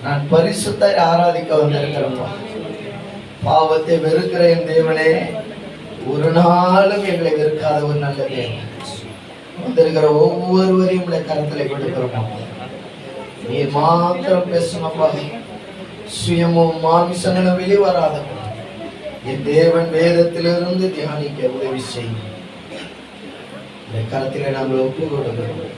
நான் பரிசுத்தை ஆராதிக்க வந்திருக்கிறேன். பாவத்தை வெறுக்கிற என் தேவனே, ஒரு நாளும் எங்களை வெறுக்காத ஒரு நல்ல தேவன். வந்திருக்கிற ஒவ்வொருவரையும் உடைய கரத்தில் கொடுக்கிறோம். நீ மாத்திரம் பேசணும்ப்பா. சுயமும் மாமிசங்களும் வெளிவராத என் தேவன் வேதத்திலிருந்து தியானிக்க உதவி செய்யும். இந்த கரத்திலே நாங்கள் ஒப்பு கொடுக்கிறோம்.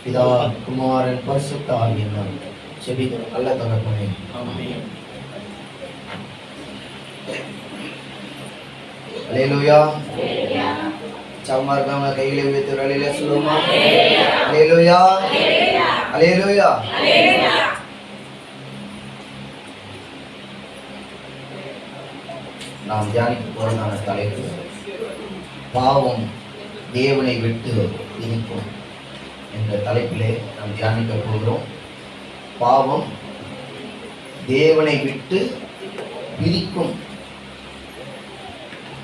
பிதா, குமாரன், பரிசுத்த ஆவியானவர் செபிக்கிறோம். நல்ல தகப்பனே, ஆமென். அல்லேலூயா. சமர்ப்பண கையிலே வைத்து ரலிலே சொல்லுமா. அல்லேலூயா, அல்லேலூயா. நாம் தியானிக்க போறதான தலைப்பு பாவம் தேவனை விட்டு பிரிக்கும் என்ற தலைப்பிலே நாம் தியானிக்க போகிறோம். பாவம் தேவனை விட்டு பிரிக்கும்.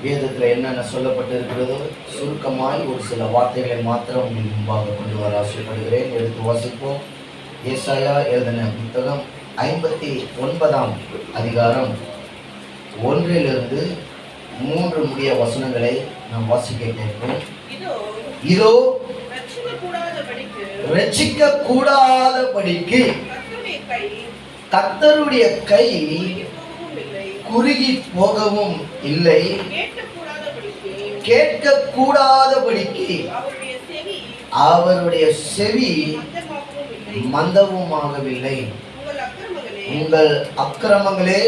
வேதத்தில் என்னென்ன சொல்லப்பட்டிருக்கிறதோ சுருக்கமாய் ஒரு சில வார்த்தைகளை மாத்திரம் உங்களுக்கு முன்பாக கொண்டு வர ஆசைப்படுகிறேன். எடுத்து வாசிப்போம். ஏசாயா எழுதின புத்தகம் 59ஆம் அதிகாரம் 1-3 முடிய வசனங்களை நாம் வாசிக்க கேட்போம். இதோ ரட்சிக்க கூடாதபடிக்கு கர்த்தருடைய கை குறுகி போகவும் இல்லை, கேட்க கூடாதபடிக்கு அவருடைய செவி மந்தவுமாகவில்லை. உங்கள் அக்கிரமங்களே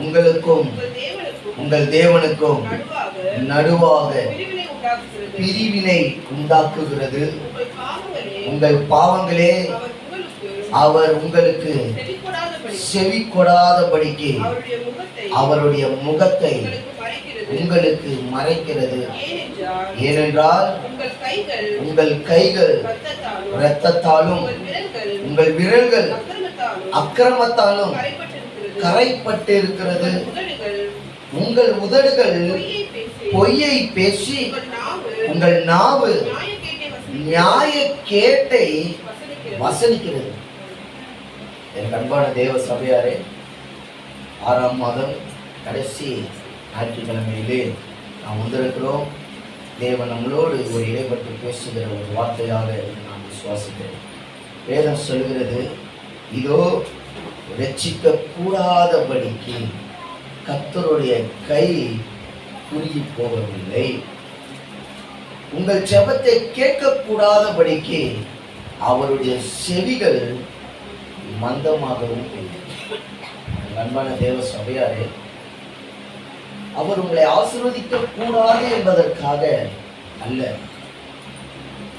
உங்களுக்கும் உங்கள் தேவனுக்கும் நடுவாக பிரிவினை உண்டாக்குகிறது. உங்கள் பாவங்களே அவர் உங்களுக்கு செவி கொடாதபடிக்கு அவருடைய முகத்தை உங்களுக்கு மறைக்கிறது. ஏனென்றால் உங்கள் கைகள் இரத்தத்தாலும் உங்கள் விரல்கள் அக்கிரமத்தாலும் கரைப்பட்டிருக்கிறது. உங்கள் உதடுகள் பொய்யை பேசி உங்கள் நாவு நியாய கேட்டை வசனிக்கிறது. என் அன்பான தேவ சபையாரே, 6ஆம் மாதம் கடைசி ஞாயிற்றுக்கிழமையிலே நாம் வந்திருக்கிறோம். தேவன் நம்மளோடு ஒரு இடைப்பட்டு பேசுகிற ஒரு வார்த்தையாக நான் விசுவாசிக்கிறேன். வேதம் சொல்கிறது, இதோ ரட்சிக்க கூடாதபடிக்கு கர்த்தருடைய கை குறுகி போகவில்லை. உங்கள் ஜெபத்தை கேட்க கூடாதபடிக்கு அவருடைய செவிகள் மந்தமாகவும். அன்பான தேவ சபையாரே, அவர் உங்களை ஆசீர்வதிக்க கூடாது என்பதற்காக அல்ல,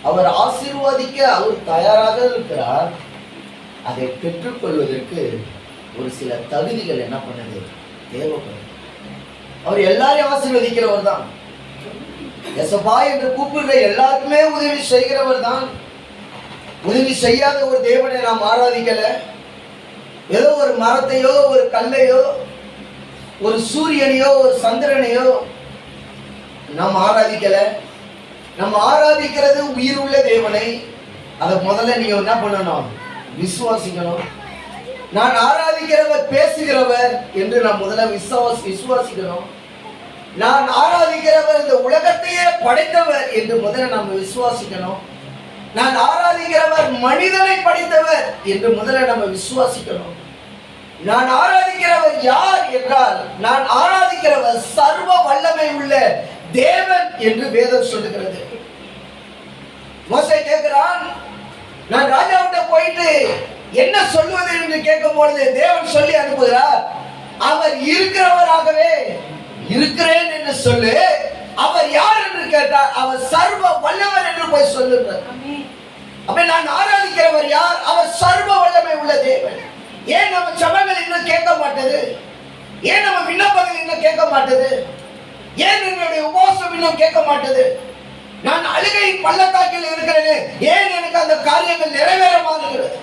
அவர் ஆசீர்வதிக்க அவர் தயாராக இருக்கிறார். அதை பெற்றுக்கொள்வதற்கு ஒரு சில தகுதிகள் என்ன பண்ணுது, தேவைப்படும். அவர் எல்லாரையும் ஆசீர்வதிக்கிறவர் தான். எசப்பா என்று கூப்பிடுற எல்லாருக்குமே உதவி செய்கிறவர் தான். உதவி செய்யாத ஒரு தேவனை நாம் ஆராதிக்கல. ஏதோ ஒரு மரத்தையோ ஒரு கல்லையோ ஒரு சூரியனையோ ஒரு சந்திரனையோ நாம் ஆராதிக்கல. நம்ம ஆராதிக்கிறது உயிர் உள்ள தேவனை. அதை முதல்ல நீங்க என்ன பண்ணணும், விசுவாசிக்கணும். நான் ஆராதிக்கிறவர் பேசுகிறவர் என்று நான் முதல்ல விசுவாசிக்கணும். நான் ஆராதிக்கிறவர் இந்த உலகத்தையே படைத்தவர் என்று முதல்ல நாம் விசுவாசிக்கணும். நான் ஆராதிக்கிறவர் மனிதனை படைத்தவர் என்று முதல்ல நம்ம விசுவாசிக்கணும். நான் ஆராதிக்கிறவர் யார் என்றால், நான் ஆராதிக்கிறவர் சர்வ வல்லமை உள்ள தேவன் என்று வேதம் சொல்லுகிறது. மோசே கேட்கிறான், நான் ராஜாவிட்ட போயிட்டு என்ன சொல்வது என்று கேட்கும் பொழுது தேவன் சொல்லி அனுப்புகிறார், அவர் இருக்கிறவராகவே இருக்கிறேன் என்று சொல்லு. அவர் யார் என்று கேட்டார், அவர் சர்வ வல்லவர் என்று போய் சொல்லுகிறார். அப்ப நான் ஆராதிக்கிறவர் யார்? அவர் சர்வ வல்லமை உள்ள தேவன். ஏன் நம்ம ஜெபங்கள் இன்னும் கேட்க மாட்டது? ஏன் நம்ம விண்ணப்பங்கள் இன்னும் கேட்க மாட்டது? ஏன் என்னுடைய உபவாசம் இன்னும் கேட்க மாட்டது? நான் அழுகை பள்ளத்தாக்கில் இருக்கிறேன், ஏன் எனக்கு அந்த காரியங்கள் நிறைவேற மாட்டேங்கிறது?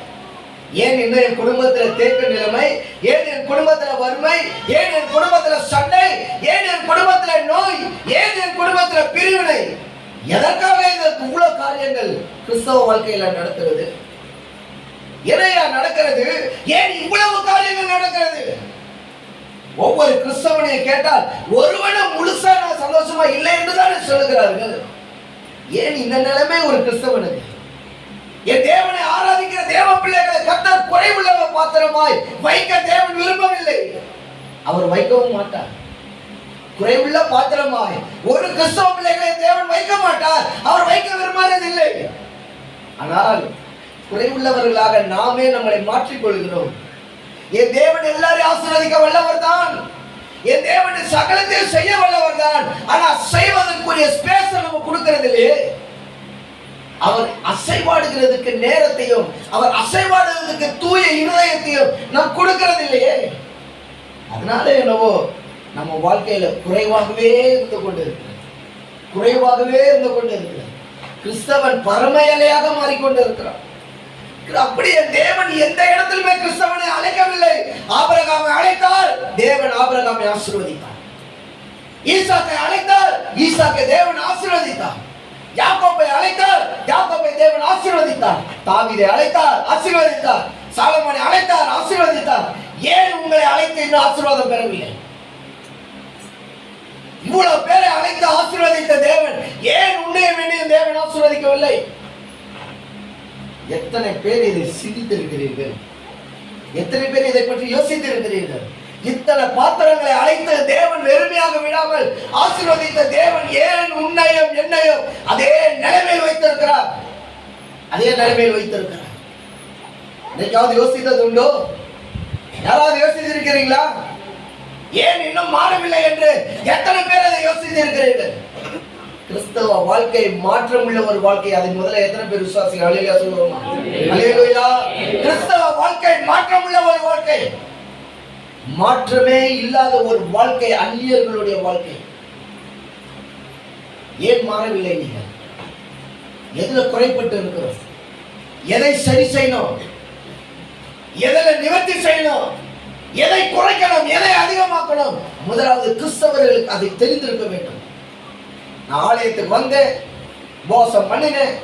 ஏன் இன்னும் என் குடும்பத்துல தேக்க நிலைமை, ஏன் என் குடும்பத்துல வறுமை, ஏன் என் குடும்பத்துல சண்டை, ஏன் என் குடும்பத்துல நோய், ஏன் என் குடும்பத்துல பிரிவினை? எதற்காக இதற்கு இவ்வளவு காரியங்கள் கிறிஸ்தவ வாழ்க்கையில நடக்கிறது? எதையா நடக்கிறது? ஏன் இவ்வளவு ஒவ்வொரு கிறிஸ்தவனையும் கேட்டால் ஒருவனும் முழுசா நான் சந்தோஷமா இல்லை என்றுதானே சொல்லுகிறார்கள். ஏன் இந்த நிலைமை ஒரு கிறிஸ்தவனுக்கு? என் தேவனை ஆராதிக்கிற தேவ பிள்ளைகளை கர்த்தர் குறைவுள்ள பாத்திரமாய் வைக்க தேவன் விரும்பவில்லை. அவர் வைக்கவும் மாட்டார். குறைவுள்ள பாத்திரமாய் ஒரு கிறிஸ்தவ பிள்ளைகளை தேவன் வைக்க மாட்டார். அவர் வைக்க விரும்புவதில்லை. ஆனால் குறைவுள்ளவர்களாக நாமே நம்மளை மாற்றிக்கொள்கிறோம். என் தேவன் எல்லாரையும் ஆசீர்வதிக்க வல்லவர் தான். என் தேவன் சகலத்தையும் செய்ய வல்லவர் தான். ஆனா செய்வதற்குரிய ஸ்பேஸ் நம்ம கொடுக்கிறது இல்லையே. அவர் அசைவாடுகிறதுக்கு நேரத்தையும் அவர் அசைவாடுகிறதுக்கு தூய இருதயத்தையும் நாம் கொடுக்கிறது இல்லையே. அதனால என்னவோ நம்ம வாழ்க்கையில குறைவாகவே இருந்து கொண்டு இருக்கிற கிறிஸ்தவன் பரமயலையாக மாறிக்கொண்டு இருக்கிறான். அப்படியே தேவன் எந்த இடத்திலுமே கிறிஸ்தவனை அழைக்கவில்லை. ஆபிரகாமை அழைத்தார், தேவன் ஆபிரகாமை ஆசீர்வதித்தார். ஈசாக்கை அழைத்தார், ஈசாக்கை தேவன் ஆசீர்வதித்தார். யாக்கோபை அழைத்தார், யாக்கோபை தேவன் ஆசீர்வதித்தார். தாவீதை அழைத்தார், ஆசீர்வதித்தார். சாலமோனை அழைத்தார், ஆசீர்வதித்தார். ஏன் உங்களை அழைத்து இன்னும் ஆசீர்வாதம் பெறவில்லை? இவ்வளவு பேரை அழைத்து ஆசீர்வதித்த தேவன் ஏன் உன்னையும் என்னையும் தேவன் ஆசீர்வதிக்கவில்லை? எத்தனை பேர் இதை சிந்தித்திருக்கிறீர்கள்? எத்தனை பேர் இதை பற்றி யோசித்திருக்கிறீர்கள்? இத்தனை பாத்திரங்களை அழைத்து தேவன் வெறுமையாக விடாமல் ஆசீர்வதித்த தேவன் ஏன் உன்னையும் என்னையும் அதே நிலைமையில் வைத்திருக்கிறார்? இன்னைக்காவது யோசித்தது உண்டோ? யாராவது யோசித்திருக்கிறீங்களா? ஏன் இன்னும் மாறவில்லை என்று எத்தனை பேர் அதை யோசித்திருக்கிறீர்கள்? கிறிஸ்தவ வாழ்க்கை மாற்றம் உள்ள ஒரு வாழ்க்கை. அதை முதல்ல எத்தனை பேர் விசுவாசிகள் அல்லேலூயா சொல்லுவோமா? அல்லேலூயா. கிறிஸ்தவ வாழ்க்கை மாற்றம் உள்ள ஒரு வாழ்க்கை. மாற்றமே இல்லாத ஒரு வாழ்க்கை அந்நியர்களுடைய வாழ்க்கை. ஏன் மாறவில்லை? நீங்கள் எதுல குறைப்பட்டு இருக்கிறோம்? எதை சரி செய்யணும்? எதில் நிவர்த்தி செய்யணும்? எதை குறைக்கணும்? எதை அதிகமாக்கணும்? முதலாவது கிறிஸ்தவர்களுக்கு அதை தெரிந்திருக்க வேண்டும். நான் ஆலயத்துக்கு வந்தேன், உபவாசம் பண்ணினேன்,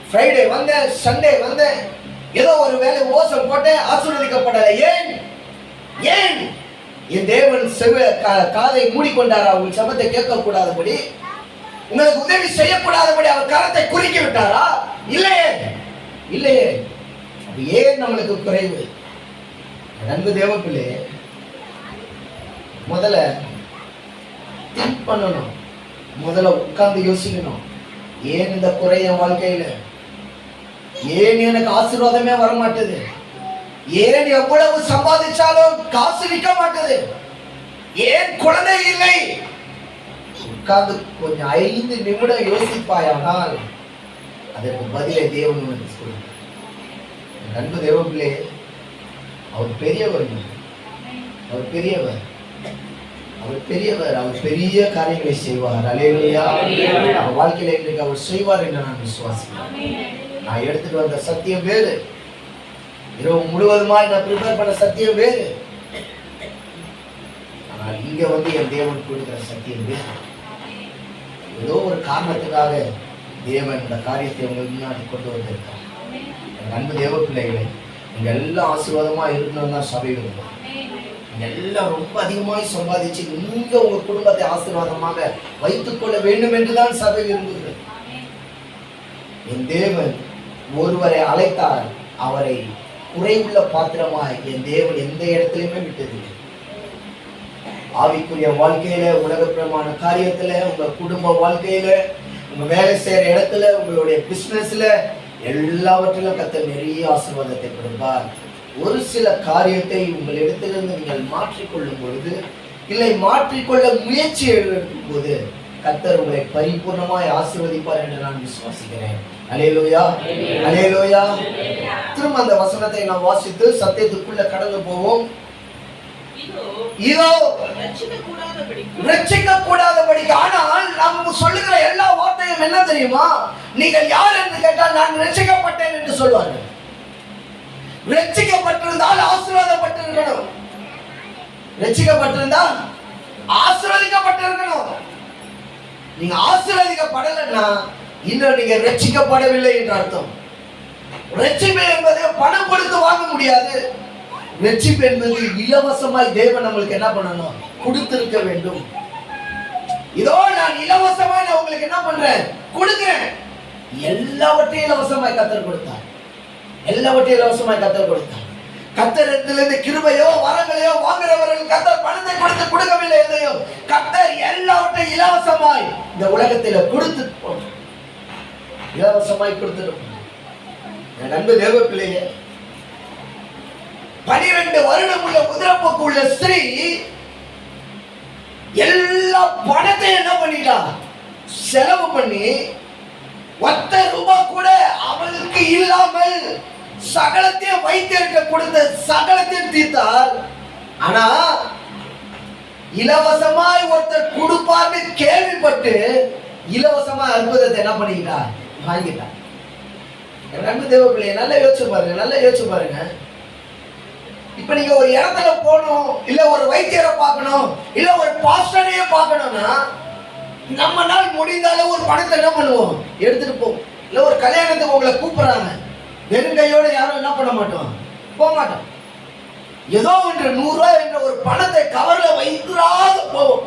ஃப்ரைடே வந்தேன், சண்டே வந்தேன், ஏதோ ஒரு வேலை உபவாசம் போட்டேன், ஆசீர்வதிக்கப்படலை. ஏன்? என் தேவன் காதை மூடிக்கொண்டாரா? உங்கள் சபத்தை கேட்கக்கூடாதபடி, உங்களுக்கு உதவி செய்யக்கூடாதபடி அவர் கரத்தை குறுக்கி விட்டாரா? இல்லையே. ஏன் நம்மளுக்கு குறைவு? அன்பு தேவ பிள்ளை, முதல்ல திங்க் பண்ணணும். முதல்ல உட்கார்ந்து யோசிக்கணும். ஏன் இந்த குறைய வாழ்க்கையில? ஏன் எனக்கு ஆசீர்வாதமே வர மாட்டேது? ஏன் எவ்வளவு சம்பாதிச்சாலும் காசு நிற்க மாட்டேது? ஏன் குழந்தை இல்லை? உட்கார்ந்து கொஞ்சம் 5 நிமிடம் யோசிப்பாயானால் அதற்கு பதிலை தேவன் உனக்கு சொல்லுங்க. அன்பு தேவ பிள்ளை, அவர் பெரியவர். அவர் பெரிய காரியங்களை செய்வார். அல்லேலூயா. அவர் வாழ்க்கையில இன்றைக்கு அவர் செய்வார் என்று நான் விசுவாசிக்கிறேன். நான் எடுத்துட்டு வந்த சத்தியம் வேறு, இரவு முழுவதுமாய் நான் ப்ரிப்பேர் பண்ண சத்தியம் வேறு. ஆனால் இங்க வந்து என் தேவன் கொடுக்கிற சத்தியம் வேறு. ஏதோ ஒரு காரணத்துக்காக தேவன் இந்த காரியத்தை உங்களுக்கு முன்னாடி கொண்டு வந்திருக்கார். அன்பு தேவ பிள்ளைகளை, நீங்க எல்லாம் ஆசீர்வாதமா இருக்கணும் தான் சபை விரும்பும். எல்லாம் ரொம்ப அதிகமாய் சம்பாதிச்சு நீங்க உங்க குடும்பத்தை ஆசீர்வாதமாக வைத்துக் கொள்ள வேண்டும் என்றுதான் சபை விரும்புகிறது. என் தேவன் ஒருவரை அழைத்தார், அவரை குறைவுள்ள பாத்திரமாய் என் தேவன் எந்த இடத்திலுமே விட்டதில்லை. ஆவிக்குரிய வாழ்க்கையில, உலகப்பிரமான காரியத்துல, உங்க குடும்ப வாழ்க்கையில, உங்க வேலை செய்யற இடத்துல, உங்களுடைய பிசினஸ்ல, எல்லாவற்றிலும் கர்த்தர் நிறைய ஆசீர்வாதத்தை கொடுப்பார். ஒரு சில காரியத்தை உங்களிடத்திலிருந்து நீங்கள் மாற்றிக்கொள்ளும் பொழுது, இல்லை மாற்றிக்கொள்ள முயற்சி எடுக்கும் போது கர்த்தர் உங்களை பரிபூர்ணமாய் ஆசீர்வதிப்பார் என்று நான் விசுவாசிக்கிறேன். அல்லேலூயா, அல்லேலூயா. திரும்ப அந்த வசனத்தை நாம் வாசித்து சத்தியத்துக்குள்ள கடந்து போவோம். இதோ ரட்சிக்க கூடாதபடிக்கு. ஆனால் நம்ம சொல்லுகிற எல்லா வார்த்தையும் என்ன தெரியுமா? நீங்கள் யார் என்று கேட்டால் நான் ரட்சிக்கப்பட்டேன் என்று சொல்வார்கள். ரட்சிக்கப்பட்டிருந்தால் ஆசீர்வாதப்பட்டிருக்கணும். ரட்சிக்கப்பட்டிருந்தால் ஆசீர்வதிக்கப்பட்டிருக்கணும். நீங்க ஆசீர்வதிக்கப்படலைன்னா இன்னும் நீங்க ரட்சிக்கப்படவில்லை என்று அர்த்தம். ரட்சிப்பு என்பது பணம் கொடுத்து வாங்க முடியாது, ரட்சிப்பு என்பது இலவசமாய் தேவன் நம்மளுக்கு என்ன பண்ணணும், கொடுத்திருக்க வேண்டும். இதோ நான் இலவசமாய் நான் உங்களுக்கு என்ன பண்றேன், கொடுக்கிறேன். எல்லாவற்றையும் இலவசமாய் கர்த்தர் கொடுத்தார். எல்லாவற்றையும் இலவசமாய் கர்த்தர் கொடுத்தார். கர்த்தரிடத்திலிருந்து கிருபையோ வரங்களையோ வாங்குறவர்கள் கர்த்தர் பணத்தை கொடுத்து கொடுக்கவில்லை. எதையும் கர்த்தர் எல்லாவற்றையும் இலவசமாய் இந்த உலகத்தில கொடுத்து இலவசமாய் கொடுத்துடும். என் அன்பு தேவ பிள்ளையே, 12 வருடம் உள்ள குதிரைப்போக்கு உள்ள ஸ்திரீ எல்லா பணத்தையும் என்ன பண்ணிட்டா, செலவு பண்ணி ₹1 கூட அவளுக்கு இல்லாமல் சகலத்தையும் வைத்திருக்க கொடுத்த சகலத்தையும் தீர்த்தார். ஆனா இலவசமாய் ஒருத்தர் கொடுப்பார்னு கேள்விப்பட்டு இலவசமாய் அற்புதத்தை என்ன பண்ணிக்கிட்டா, வாங்கிட்டா. அன்பு தேவ பிள்ளையை நல்லா யோசிச்சு பாருங்க, நல்லா யோசிச்சு பாருங்க. இப்ப நீங்க ஒரு இடத்துல போகணும், இல்ல ஒரு வைத்தியரை பார்க்கணும், இல்ல ஒரு பாஸ்டரையே பார்க்கணும்னா நம்ம நாள் முடிந்தாலும் ஒரு பணத்தை என்ன பண்ணுவோம், எடுத்துட்டு போவோம். இல்ல ஒரு கல்யாணத்துக்கு உங்களை கூப்பிடுறாங்க, வெறுங்கையோட யாரும் என்ன பண்ண மாட்டோம், போக மாட்டோம். ஏதோ ஒன்று ₹100 என்ற ஒரு பணத்தை கவர்ல வைத்துறாத போவோம்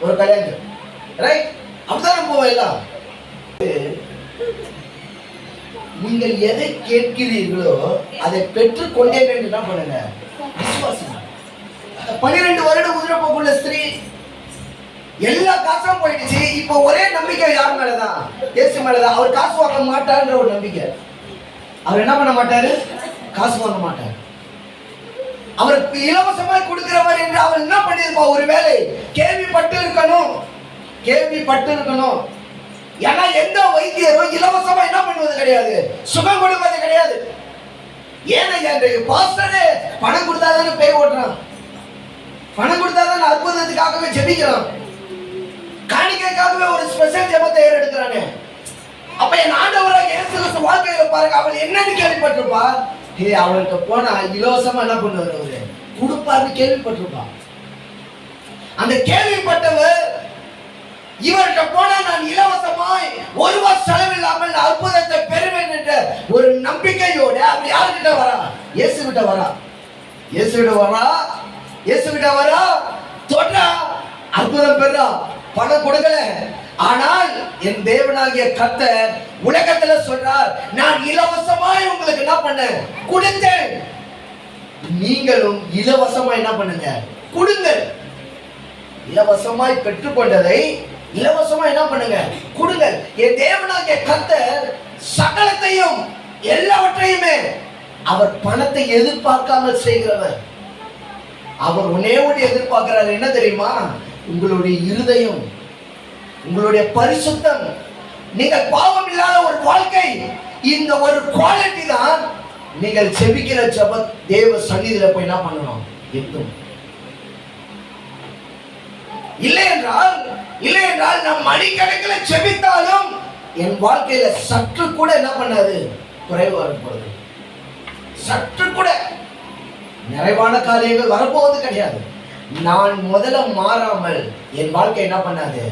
ஒரு கல்யாணத்துக்கு, ரைட்? அப்படித்தானே போவோம் எல்லாம். நீங்கள் எதை கேட்கிறீர்களோ அதை பெற்றுக் கொண்டேன் என்று என்ன பண்ணுங்க, விசுவாசம். 12 வருடம் குதிரைப்போக்குள்ள ஸ்திரீ எல்லா காசும் போயிடுச்சு. இப்ப ஒரே நம்பிக்கை யார் மேலதான், இயேசு மேலதான். அவர் காசு வாங்க மாட்டார்ன்ற ஒரு நம்பிக்கை. அவர் என்ன பண்ண மாட்டாரு, காசு வாங்க மாட்டார். அவருக்கு இலவசமாய் கொடுக்கிறவர் என்று அவர் என்ன பண்ணிருப்பா, ஒருவேளை கேள்விப்பட்டு இருக்கணும், கேள்விப்பட்டு இருக்கணும். ஏன்னா எந்த வைத்தியரும் இலவசமா என்ன பண்ணுவது கிடையாது, சுகம் கொடுப்பது கிடையாது. ஏன்னா பாஸ்டரே பணம் கொடுத்தாதானே பேய் ஓட்டுறான், பணம் கொடுத்தாதான் அற்புதத்துக்காகவே ஜெபிக்கிறான், காணிக்கைக்காகவே ஒரு ஸ்பெஷல் ஜெபத்தை ஏறெடுக்கிறானே. அப்ப என் ஆண்டவராக இயேசு கிறிஸ்து வாழ்க்கையில பாருங்க, அவள் என்னன்னு கேள்விப்பட்டிருப்பா, அவளுக்கு போனா இலவசமா என்ன பண்ணுவார், அவரு கொடுப்பாருன்னு கேள்விப்பட்டிருப்பா. அந்த கேள்விப்பட்டவர் இவர்கிட்ட போனா நான் இலவசமாய் ₹1 செலவில்லாமல் அற்புதத்தை பெறுவேன் என்ற ஒரு நம்பிக்கையோட அப்படி யாருக்கிட்ட வரா, இயேசு கிட்ட வரா. இயேசு கிட்ட வரா, இயேசு கிட்ட வரா, தொட்டா அற்புதம் பெறா. பணம் கொடுக்கல, ஆனால் என் தேவனாகிய கர்த்தர் உலகத்துல சொல்றார், நான் இலவசமாய் உங்களுக்கு என்ன பண்ணேன், கொடுத்தேன். நீங்களும் இலவசமா என்ன பண்ணுங்க, கொடுங்கள். இலவசமாய் பெற்றுக்கொண்டதை இலவசமா என்ன பண்ணுங்க, கொடுங்கள். என் தேவனாகிய கர்த்தர் சகலத்தையும் எல்லாவற்றையுமே அவர் பணத்தை எதிர்பார்க்காமல் செய்கிறவர். அவர் ஒன்னே ஒன்று எதிர்பார்க்கிறார், என்ன தெரியுமா, உங்களுடைய இருதயம், உங்களுடைய பரிசுத்தம், நீங்கள் பாவம் இல்லாத ஒரு வாழ்க்கை. இந்த ஒரு குவாலிட்டி தான் நீங்கள் செபிக்கிற ஜெப தேவ சந்நிதியில போய் என்ன பண்ணணும், எட்டும். இல்லை என்றால் நம் மணிக்கணக்கில் செபித்தாலும் என் வாழ்க்கையில சற்று கூட என்ன பண்ணாது, குறைவு வரப்போகுது. சற்று கூட நிறைவான காரியங்கள் வரப்போவது கிடையாது. நான் முதல்ல மாறாமல் என் வாழ்க்கை என்ன பண்ணாது,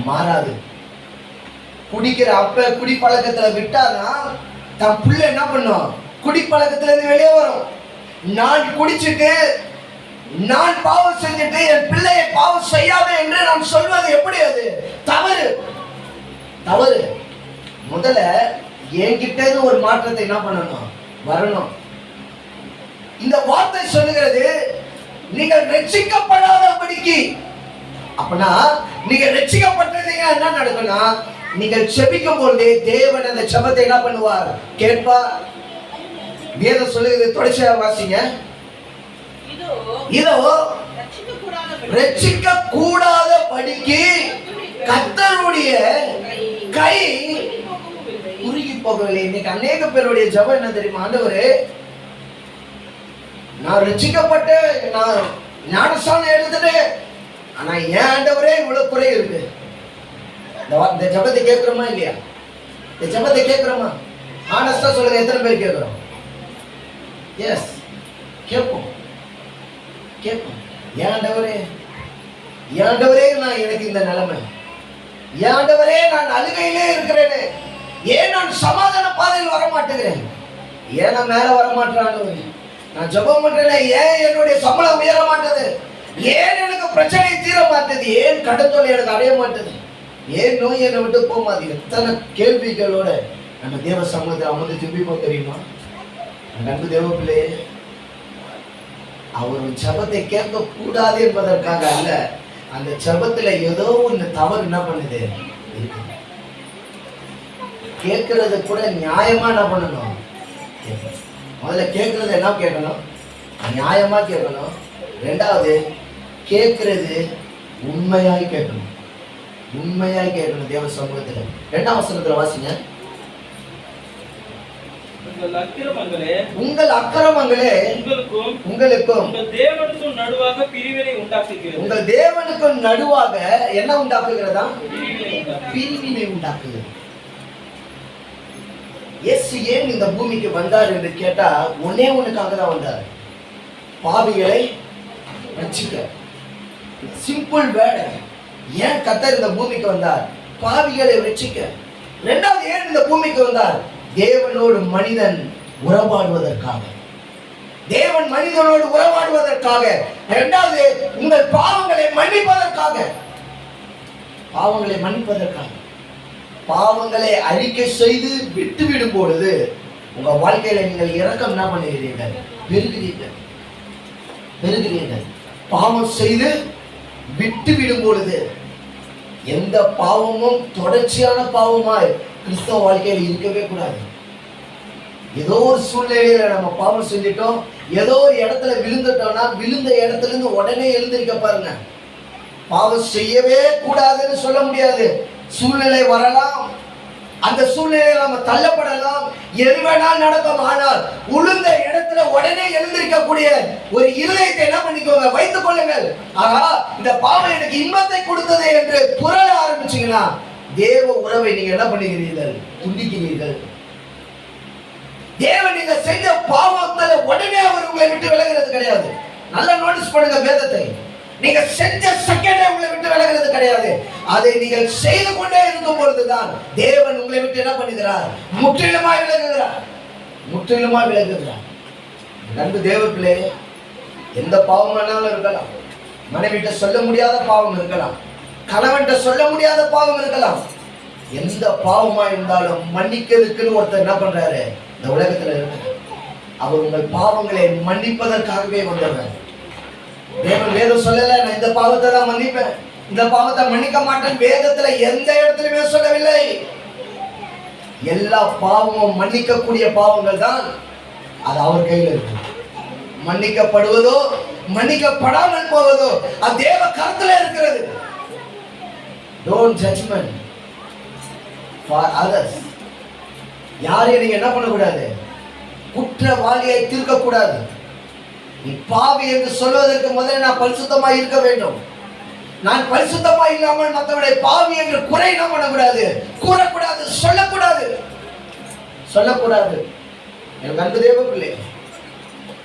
மாறாது. குடிக்கிற அப்ப குடிப்பழக்கத்துல விட்டாதான் தன் பிள்ளை என்ன பண்ணும், குடிப்பழக்கத்துல இருந்து வெளியே வரும். நான் குடிச்சிட்டு நான் பாவம் செஞ்சுட்டு என் பிள்ளையை பாவம் செய்யாத என்று நான் சொல்வது எப்படி, அது தவறு, தவறு. முதல்ல என்கிட்ட ஒரு மாற்றத்தை என்ன பண்ணணும், வரணும். இந்த வார்த்தை சொல்லுகிறது, நீங்கள் ரட்சிக்கப்படாதபடிக்கு. அப்பனா நீங்க ரட்சிக்கப்பட்டீங்க, என்ன நடக்கும்னா நீங்கள் செபிக்கும் பொழுதே தேவன் அந்த ஜெபத்தை என்ன பண்ணுவார், கேட்பார். வேதம் சொல்லுகிறது, தொடர்ச்சியா வாசிங்க. இதோ ரட்சிக்க கூடாதபடிக்கு கர்த்தருடைய கை குறுகி போகவில்லை. இன்னைக்கு அநேக பேருடைய ஜெபம் என்ன தெரியுமா, ஆண்டவரே நான் ரட்சிக்கப்பட்டு நான் ஞானஸ்நானம் எடுத்துட்டேன், ஆனா ஏன் ஆண்டவரே இவ்வளவு குறை இருக்கு. இந்த ஜெபத்தை கேட்கிறோமா இல்லையா, இந்த ஜெபத்தை கேட்கிறோமா, ஆனஸ்டா சொல்லுங்க, எத்தனை பேர் கேட்கிறோம்? எஸ், கேட்போம் கேட்போம். ஏண்டவரே நான் எனக்கு இந்த நிலைமை, ஏண்டவரே நான் அழுகையிலே இருக்கிறேனே, ஏன் நான் சமாதான பாதையில் வர மாட்டேங்கிறேன், ஏன் நான் மேல வர மாட்டேன், நான் ஜெபம் பண்றேன், ஏன் என்னுடைய சம்பளம் உயர மாட்டது, ஏன் எனக்கு பிரச்சனை தீர மாட்டது, ஏன் கடன் தொல்லை எனக்கு அடைய மாட்டது, ஏன் நோய் என்னை விட்டு போக மாட்டேங்குது, எத்தனை கேள்விகளோட நம்ம தேவ சமூகத்தை அமர்ந்து ஜெபிப்போம் தெரியுமா? அன்பு தேவ பிள்ளையே, அவர் ஜெபத்தை கேட்க கூடாது என்பதற்காக அல்ல, அந்த ஜெபத்துல ஏதோ ஒண்ணு தவறு என்ன பண்ணுது இருக்கு. கேட்கறது கூட நியாயமா என்ன பண்ணணும், முதல்ல கேட்கறது என்ன கேட்கணும், நியாயமா கேட்கணும். ரெண்டாவது கேட்கறது உண்மையாய் கேட்கணும், உண்மையாய் கேட்கணும் தேவ சமூகத்துல. 2ஆம் வசனத்துல வாசிங்க. உங்கள் அக்கிரமங்களே உங்களுக்கும் உங்கள் தேவனுக்கும் நடுவாக பிரிவினை உண்டாக்குகிறது. உங்கள் தேவனுக்கும் நடுவாக என்ன உண்டாக்குகிறதா? பிரிவினை உண்டாக்குகிறது. இயேசு ஏன் இந்த பூமிக்கு வந்தார் என்று கேட்டா ஒன்னே ஒண்ணுக்காக தான் வந்தார், பாவிகளை ரட்சிக்க. Simple word. ஏன் கர்த்தர் இந்த பூமிக்கு வந்தார்? பாவிகளை ரட்சிக்க. இரண்டாவது ஏன் இந்த பூமிக்கு வந்தார்? தேவனோடு மனிதன் உறவாடுவதற்காக. தேவன் மனிதனோடு உறவாடுவதற்காக. இரண்டாவது உங்கள் பாவங்களை மன்னிப்பதற்காக. பாவங்களை மன்னிப்பதற்காக. பாவங்களை அறிக்கை செய்து விட்டுவிடும் பொழுது உங்க வாழ்க்கையில நீங்கள் இரக்கம் என்ன பண்ணுகிறீர்கள்? பெருகிறீர்கள், பெருகிறீர்கள். பாவம் செய்து விட்டு விடும் பொழுது எந்த பாவமும் தொடர்ச்சியான பாவமாய் கிறிஸ்தவ வாழ்க்கையில் இருக்கவே கூடாது. ஏதோ ஒரு சூழ்நிலையில நம்ம பாவம் செஞ்சிட்டோம், ஏதோ ஒரு இடத்துல விழுந்துட்டோம்னா விழுந்த இடத்துல இருந்து உடனே எழுந்திருக்க பாருங்க. பாவம் செய்யவே கூடாதுன்னு சொல்ல முடியாது. சூழ்நிலை வரலாம், அந்த சூழ்நிலையில் நம்ம தள்ளப்படலாம், எது வேணாலும் நடக்கும். ஆனால் உளுந்த இடத்துல உடனே எழுந்திருக்கக்கூடிய ஒரு இருதயத்தை என்ன பண்ணிக்கோங்க, வைத்துக் கொள்ளுங்கள். ஆனா இந்த பாவம் எனக்கு இன்பத்தை கொடுத்தது என்று புரள ஆரம்பிச்சீங்கன்னா தேவ உறவை நீங்க என்ன பண்ணுகிறீர்கள்? துண்டிக்கிறீர்கள். தேவன் நீங்க செஞ்ச பாவத்துல உடனே அவர் உங்களை விட்டு விலகிறது கிடையாது. நல்லா நோட்டீஸ் பண்ணுங்க வேதத்தை. நீங்க செஞ்ச செகண்டே உங்களை விட்டு விலகிறது கிடையாது. அதை நீங்கள் செய்து கொண்டே இருக்கும் பொழுதுதான் தேவன் உங்களை விட்டு என்ன பண்ணுகிறார்? முற்றிலுமாய் விலகுகிறார், முற்றிலுமாய் விலகுகிறார். நண்பு தேவ பிள்ளை, எந்த பாவம் வேணாலும் இருக்கலாம். மனைவிட்ட சொல்ல முடியாத பாவம் இருக்கலாம், கணவன்கிட்ட சொல்ல முடியாத பாவம் இருக்கலாம். எந்த பாவமா இருந்தாலும் மன்னிக்கிறதுக்குன்னு ஒருத்தர் என்ன பண்றாரு இந்த உலகத்துல இருக்கு. அவர் உங்கள் பாவங்களை மன்னிப்பதற்காகவே வந்தவர். தேவன் வேதம் சொல்லல நான் இந்த பாவத்தை தான் மன்னிப்பேன், இந்த பாவத்தை மன்னிக்க மாட்டேன். வேதத்துல எந்த இடத்துலயுமே சொல்லவில்லை. எல்லா பாவமும் மன்னிக்கக்கூடிய பாவங்கள் தான் அது அவர் கையில் இருக்கு. மன்னிக்கப்படுவதோ மன்னிக்கப்படாமல் போவதோ அது தேவ கருத்துல இருக்கிறது. Don't judgment for others. யாரையும் நீங்க என்ன பண்ணக்கூடாது? குற்றவாளியை தீர்க்க கூடாது. நீ பாவி என்று சொல்வதற்கு முதல்ல நான் பரிசுத்தமா இருக்க வேண்டும். நான் பரிசுத்தமா இல்லாமல் மற்றவரை பாவி என்று குறை என்ன பண்ணக்கூடாது, கூறக்கூடாது, சொல்லக்கூடாது, சொல்லக்கூடாது. எனக்கு அன்பு தேவ பிள்ளை,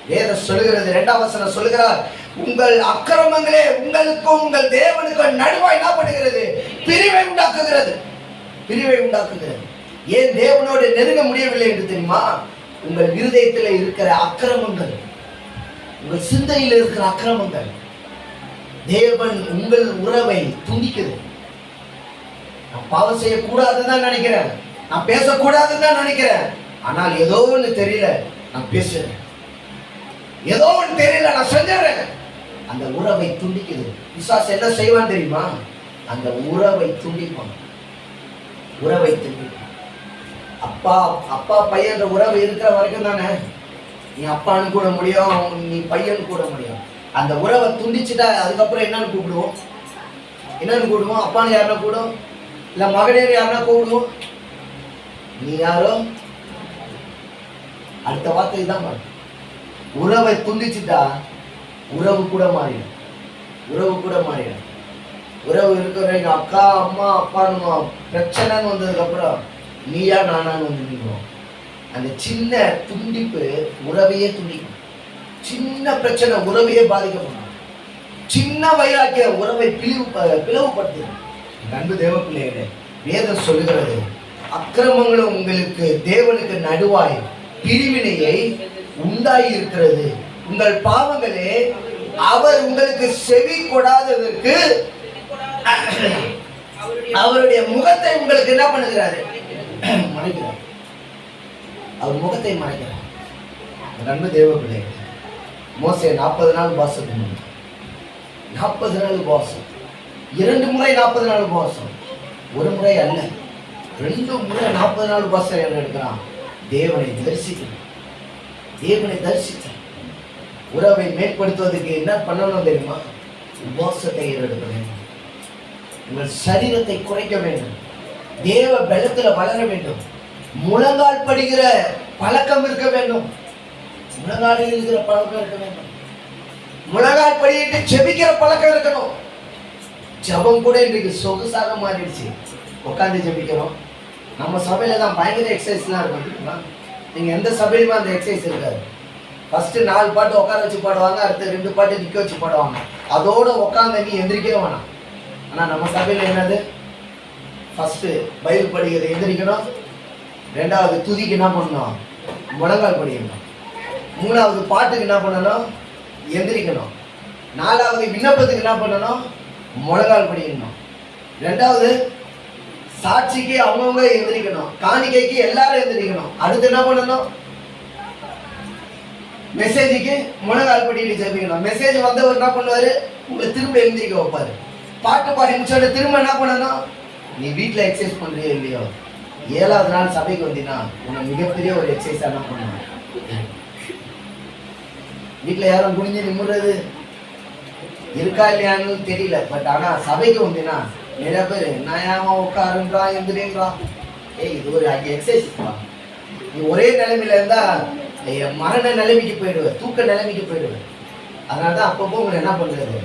வேதம் சொல்லுகிறது, 2ஆம் வசனம் சொல்லுகிறார், உங்கள் அக்கிரமங்களே உங்களுக்கும் உங்கள் தேவனுக்கும் நடுவாய் என்ன பண்ணுகிறது? பிரிவை உண்டாக்குகிறது, பிரிவை உண்டாக்குகிறது. ஏன் தேவனோடு நெருங்க முடியவில்லை என்று தெரியுமா? உங்கள் இருதயத்தில் இருக்கிற அக்கிரமங்கள், உங்கள் சிந்தையில் இருக்கிற அக்கிரமங்கள் தேவன் உங்கள் உறவை துண்டிக்குது. நான் பாவம் செய்யக்கூடாதுன்னு தான் நினைக்கிறேன், நான் பேசக்கூடாதுன்னு தான் நினைக்கிறேன். ஆனால் ஏதோ ஒன்று தெரியல, நான் பேசுறேன். ஏதோ ஒன்று தெரியல, நான் செஞ்சிடறேன். அந்த உறவை துண்டிக்குது. பிசாசு என்ன செய்வான் தெரியுமா? அந்த உறவை துண்டிப்பான், உறவை துண்டிப்பான். அப்பா அப்பா பையன்ற உறவு இருக்கிற வரைக்கும் தானே நீ அப்பான்னு கூட முடியும், நீ பையன் கூட முடியும். அந்த உறவை துண்டிச்சுட்டா அதுக்கப்புறம் என்னன்னு கூப்பிடுவோம்? என்னன்னு கூப்பிடுவோம்? அப்பான்னு யாருன்னா கூடும், இல்லை மகனேன்னு யாருன்னா கூப்பிடுவோம். நீ யாரோ அடுத்த வார்த்தை தான் மாறும். உறவை துண்டிச்சுட்டா உறவு கூட மாறிடும், உறவு கூட மாறிடும். உறவு இருக்கிற அக்கா அம்மா அப்பான்னு பிரச்சனைன்னு வந்ததுக்கு அப்புறம் நீயா நானான்னு வந்து நிற்கிறோம். அந்த சின்ன துண்டிப்பு உறவையே துண்டிக்கும். சின்ன பிரச்சனை உறவையே பாதிக்கப்படும். சின்ன வைராக்கிய உறவை பிளவுபடுத்து. அன்பு தேவ பிள்ளைகளே, வேதம் சொல்லுகிறது, அக்கிரமங்களும் உங்களுக்கு தேவனுக்கு நடுவாய் பிரிவினையை உண்டாகி இருக்கிறது. உங்கள் பாவங்களே அவர் உங்களுக்கு செவி கொடாததற்கு அவருடைய முகத்தை உங்களுக்கு என்ன பண்ணுகிறாரு? மறைக்கிறார். அவர் முகத்தை மறைக்கிறார். நன்மை தேவ பிள்ளைகள், மோசே 40 நாள் உபவாசம், 40 நாள் உபவாசம், 2 முறை 40 நாள் உபவாசம், ஒரு முறை அல்ல 2 முறை 40 நாள் உபவாசம் என்ன எடுக்கிறான்? தேவனை தரிசிக்கணும். தேவனை தரிசித்த உறவை மேற்படுத்துவதற்கு என்ன பண்ணணும் தெரியுமா? உபவாசத்தை ஏறெடுக்க வேண்டும். உங்கள் சரீரத்தை குறைக்க வேண்டும். தேவ பலத்தில் வளர வேண்டும். முழங்கால் படுகிற பழக்கம் இருக்க வேண்டும். முழங்காலில் இருக்கிற பழக்கம் இருக்க வேண்டும். முழங்கால் படிட்டு செபிக்கிற பழக்கம் இருக்கணும். ஜபம் கூட இன்றைக்கு சொகுசாக மாறிடுச்சு. உட்காந்து ஜபிக்கிறோம். நம்ம சபையில தான் பயங்கர எக்ஸசைஸ்லாம் இருக்கும். நீங்க எந்த சபையிலுமே அந்த எக்ஸசைஸ் இருக்காது. ஃபர்ஸ்ட் 4 பாட்டு உட்கார வச்சு பாடுவாங்க, அடுத்து 2 பாட்டு நிற்க வச்சு பாடுவாங்க. அதோட உட்காந்து நீ எந்திரிக்கவே வேணாம். ஆனால் நம்ம சபையில் என்னது? ஃபர்ஸ்ட் பைபிள் படிக்கிறது எந்திரிக்கணும், 2வது துதிக்கு என்ன பண்ணணும்? முழங்கால் படிக்கணும், 3வது பாட்டுக்கு என்ன பண்ணணும்? எந்திரிக்கணும், 4வது விண்ணப்பத்துக்கு என்ன பண்ணணும்? முழங்கால் படிக்கணும், 2வது சாட்சிக்கு அவங்கவுங்க எந்திரிக்கணும், காணிக்கைக்கு எல்லாரும் எந்திரிக்கணும், அடுத்து என்ன பண்ணணும்? மெசேஜுக்கு முழங்கால் படிட்டு ஜெபிக்கணும். மெசேஜ் வந்தவர் என்ன பண்ணுவாரு? உங்களை திரும்ப எழுந்திரிக்க வைப்பாரு. பாட்டு பாடி முடிச்சோட திரும்ப என்ன பண்ணணும்? நீ வீட்டில் எக்ஸசைஸ் பண்றியோ இல்லையோ, 7வது நாள் சபைக்கு வந்தீங்கன்னா உன்னை மிகப்பெரிய ஒரு எக்ஸசைஸ் என்ன பண்ணணும்? வீட்டில் யாரும் குனிஞ்சு நிமிடுறது இருக்கா இல்லையான்னு தெரியல. பட் ஆனால் சபைக்கு வந்தீங்கன்னா நிறைய பேர் நான் உட்காருன்றான் எந்திரின்றான். இது ஒரு எக்ஸசைஸ் தான். நீ ஒரே நிலைமையில இருந்தா மரண நிலைமைக்கு போயிடுவேன், தூக்க நிலைமைக்கு போயிடுவேன். அதனால தான் அப்பப்போ உங்களை என்ன பண்ணுறது?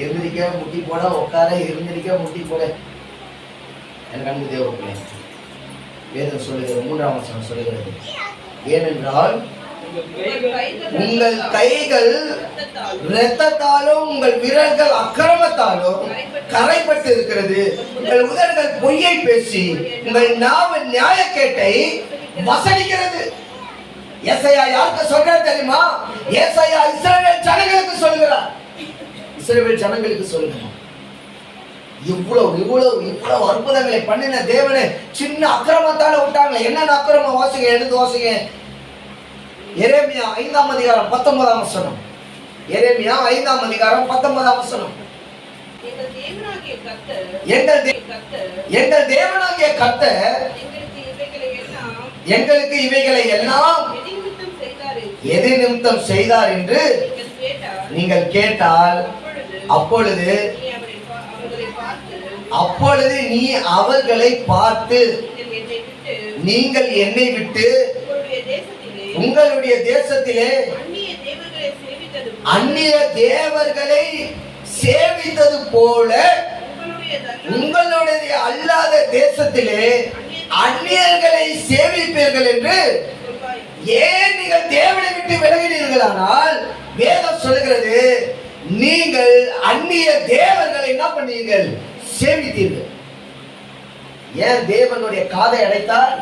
எழுந்திரிக்க முட்டி போட, உட்கார எழுந்திரிக்க முட்டி போட. எனக்கு அன்பு தேவைப்படல. வேதம் சொல்லுகிறது, 3ஆம் வசனம் சொல்லுகிறது, ஏனென்றால் உங்கள் கைகள் இரத்தத்தாலும் உங்கள் விரல்கள் அக்கிரமத்தாலும் கரைப்பட்டு இருக்கிறது. உங்கள் உதடுகள் பொய்யை பேசி உங்கள் நாவு நியாயக்கேட்டை வசனிக்கிறது. ஏசாயா யாருக்கு சொல்றார் தெரியுமா? ஏசாயா இஸ்ரவேல் ஜனங்களுக்கு சொல்கிறார். இஸ்ரவேல் ஜனங்களுக்கு சொல்கிறார். இவ்வளவு அற்புதங்களை பண்ணின தேவனை சின்ன அக்கிரமத்தால விட்டாங்க. என்னென்ன அக்கிரமம்? வாசிங்க, எடுத்து வாசிங்க. எரேமியா 5ஆம் அதிகாரம் 19ஆம் வசனம். எரேமியா 5ஆம் அதிகாரம் 19ஆம் வசனம். எங்கள் தேவனாகிய கர்த்தர் எங்களுக்கு இவைகளை எல்லாம் எது நிமித்தம் செய்தார் என்று நீங்கள் கேட்டால், அப்பொழுது நீ அவர்களை பார்த்து, நீங்கள் என்னை விட்டு உங்களுடைய தேசத்திலே அந்நிய தேவர்களை சேவித்தது போல உங்களுடைய அல்லாத தேசத்திலே அந்நியர்களை சேவிப்பீர்கள் என்று ஏன் நீங்கள் தேவனை விட்டு விலகினீர்களானால், வேதம் சொல்லுகிறது, நீங்கள் அந்நிய தேவர்களை என்ன பண்ணீர்கள்? சேவித்தீர்கள். ஏன் தேவனுடைய காதை அடைத்தார்?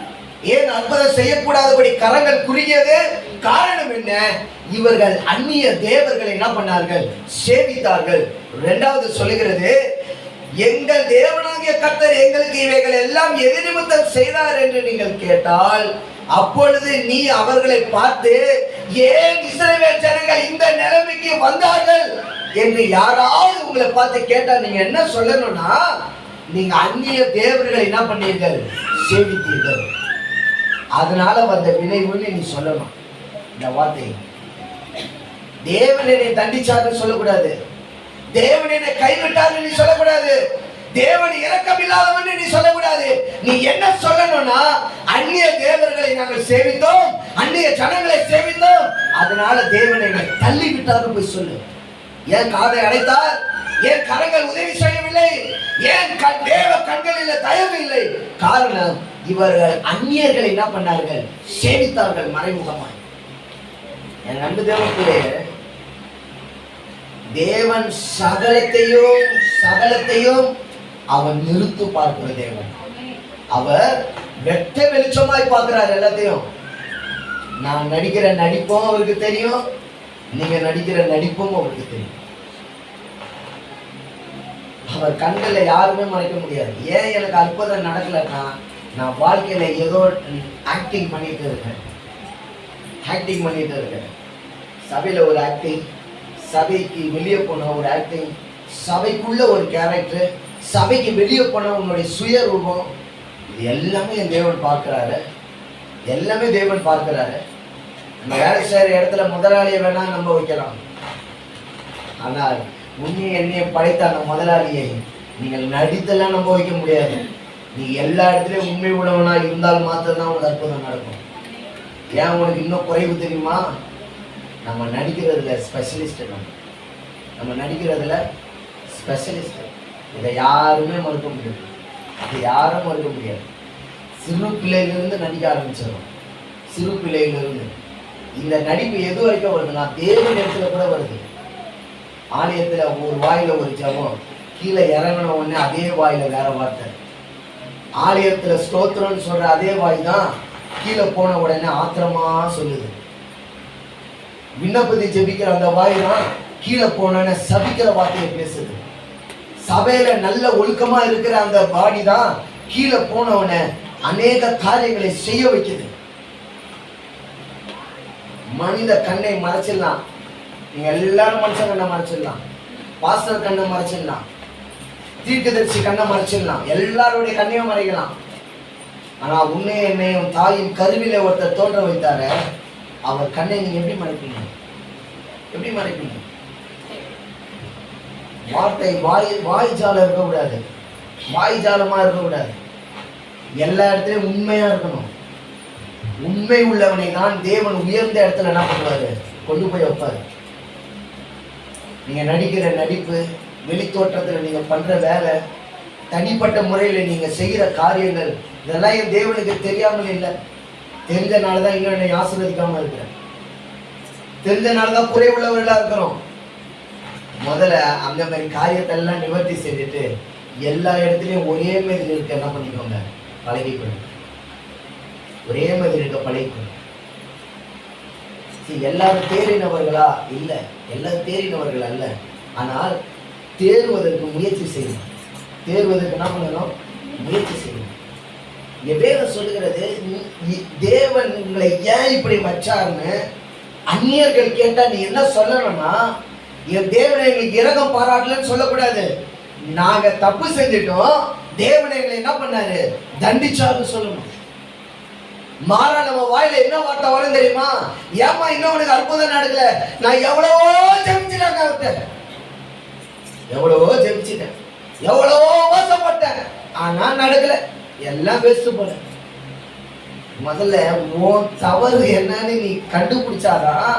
ஏன் அற்புதம் செய்யக்கூடாதபடி கரங்கள் குறுகியது? காரணம் என்ன? இவர்கள் அந்நிய தேவர்களை என்ன பண்ணார்கள்? சேவித்தார்கள். 2வது சொல்லுகிறது, எங்கள் தேவனாகிய கர்த்தர் எங்களுக்கு இவைகள் எல்லாம் எது நிமித்தம் செய்தார் என்று நீங்கள் கேட்டால், அப்பொழுது நீ அவர்களை பார்த்து, ஏன் இஸ்ரவேல் ஜனங்கள் இந்த நிலைமைக்கு வந்தார்கள் என்று யாராவது உங்களை பார்த்து கேட்டா நீங்க என்ன சொல்லணும்னா, நீங்க அந்நிய தேவர்களை என்ன பண்ணீர்கள்? சேவித்தீர்கள். அதனால வந்த விளைவுன்னு நீ சொல்லணும். இந்த வார்த்தை தேவன் என்னை தண்டிச்சாருன்னு சொல்லக்கூடாது. தேவன் என்னை கைவிட்டாருன்னு நீ சொல்லக்கூடாது. தேவன் இரக்கம் இல்லாதவன் நீ சொல்லக்கூடாது. நீ என்ன சொல்லணும்னா, அந்நிய தேவர்களை நாங்கள் சேவித்தோம், அந்நிய ஜனங்களை சேவித்தோம், அதனால தேவனை எங்களை தள்ளி விட்டாரு போய் சொல்லு. ஏன் காதை அடைத்தார்? ஏன் கரங்கள் உதவி செய்யவில்லை? ஏன் தேவ கண்களில் தயவு இல்லை? காரணம், இவர்கள் அந்நியர்களை என்ன பண்ணார்கள்? சேவித்தார்கள் மறைமுகமாய். என் அன்பு தேவனுக்குள்ளே தேவன் சகலத்தையும் அவன் நிறுத்து பார்க்கிற தேவன். அவர் வெட்ட வெளிச்சமாய் பார்க்கிறார் எல்லாத்தையும். நான் நடிக்கிற நடிப்பும் அவருக்கு தெரியும், நீங்க நடிக்கிற நடிப்பும் அவருக்கு தெரியும். அவர் கண்களை யாருமே மறைக்க முடியாது. ஏன் எனக்கு அற்புதம் நடக்கலன்னா, நான் வாழ்க்கையில ஏதோ ஆக்டிங் பண்ணிட்டு இருக்கேன். சபையில ஒரு ஆக்டிங், சபைக்கு வெளியே போன ஒரு ஆக்டிங், சபைக்குள்ள ஒரு கேரக்டர், சபைக்கு வெளியே போன உன்னுடைய சுய ரூபம், இது எல்லாமே என் தேவன் பார்க்கிறாரு. நம்ம வேலை செய்யற இடத்துல முதலாளியை வேணா நம்ப வைக்கலாம், ஆனால் உன்னை என்னைய படைத்த அந்த முதலாளியை நீங்கள் நடித்தெல்லாம் நம்ப வைக்க முடியாது. நீங்க எல்லா இடத்துலயும் உண்மை உள்ளவனா இருந்தால் மாத்திரம்தான் உனக்கு அற்புதம் நடக்கும். ஏன் உனக்கு இன்னும் குறைவு தெரியுமா? நம்ம நடிக்கிறதுல ஸ்பெஷலிஸ்ட். நம்ம நடிக்கிறதுல ஸ்பெஷலிஸ்ட். இதை யாருமே மறுக்க முடியாது. சிறு பிள்ளையிலிருந்து நடிக்க ஆரம்பிச்சிடும். சிறு பிள்ளையிலிருந்து இந்த நடிப்பு எது வரைக்கும் வருதுன்னா, தேவன் இடத்துல கூட வருது. ஆலயத்துல ஒரு வாயில ஒரு ஜபம், கீழே இறங்கின உடனே அதே வாயில வேற வார்த்தை. ஆலயத்துல ஸ்தோத்திரம்னு சொல்ற அதே வாய் தான் கீழே போன உடனே ஆத்திரமா சொல்லுது. விண்ணப்பத்தை ஜெபிக்கிற அந்த வாய் தான் கீழே போன சபிக்கிற வார்த்தையை பேசுது. சபையில நல்ல ஒழுக்கமா இருக்கிற அந்த பாடி தான் கீழே போனவன அநேக காரியங்களை செய்ய வைக்குது. மனித கண்ணை மறைச்சிடலாம். நீங்க எல்லாரும் மனுஷன் கண்ணை மறைச்சிடலாம், பாஸ்டர் கண்ணை மறைச்சிடலாம், தீர்க்கதரிசி கண்ணை மறைச்சிடலாம், எல்லாருடைய கண்ணையும் மறைக்கலாம். ஆனா உன்னை என்னையும் தாயின் கருவில ஒருத்தர் தோன்ற வைத்தாரு, அவர் கண்ணை நீங்க எப்படி மறைப்பீங்க? வார்த்தை வாய்ஜாலம் இருக்கக்கூடாது, வாய்ஜாலமா இருக்கக்கூடாது. எல்லா இடத்துலயும் உண்மையா இருக்கணும். உண்மை உள்ளவனை தான் தேவன் உயர்ந்த இடத்துல என்ன பண்ணுவாரு? கொண்டு போய் வைப்பாரு. நீங்க நடிக்கிற நடிப்பு, வெளித்தோற்றத்துல நீங்க பண்ற வேலை, தனிப்பட்ட முறையில நீங்க செய்கிற காரியங்கள், இதெல்லாம் என் தேவனுக்கு தெரியாமல் இல்லை. தெரிஞ்சனாலதான் இன்னும் என்னை ஆசீர்வதிக்காம இருக்கிறேன். தெரிஞ்சனாலதான் குறைவுள்ளவர்களா இருக்கிறோம். முதல்ல அந்த மாதிரி காரியத்தெல்லாம் நிவர்த்தி செஞ்சுட்டு எல்லா இடத்துலையும் ஒரே மாதிரி இருக்க என்ன பண்ணிக்கோங்க, பழகிக்கணும். ஒரே மாதிரி இருக்க பழகிக்கணும். எல்லாரும் தேறினவர்களா? இல்லை, எல்லாரும் தேறினவர்கள் அல்ல. ஆனால் தேர்வதற்கு முயற்சி செய்யணும். தேர்வதற்கு என்ன பண்ணணும்? முயற்சி செய்யணும். வேதம் சொல்லுகிறது, தேவன் உங்களை ஏன் இப்படி வச்சாருன்னு அந்நியர்கள் கேட்டா நீ என்ன சொல்லணும்னா, என் தேவனை எங்களுக்கு இரக்கம் பாராட்டலன்னு சொல்லக்கூடாது. நாங்க தப்பு செஞ்சிட்டோம், தேவனை எங்களை என்ன பண்ணாரு? தண்டிச்சாருன்னு சொல்லணும். மாறா நம்ம வாயில என்ன வார்த்தை வரும் தெரியுமா? ஏமா இன்னும் உனக்கு அற்புதம் நடக்கல? நான் எவ்வளவோ ஜெபிச்சிட்டேன், எவ்வளவோ மோசப்பட்டேன், ஆனா நடக்கல, எல்லாம் பேசிட்டு போன. முதல்ல உன் தவறு என்னன்னு நீ கண்டுபிடிச்சாதான்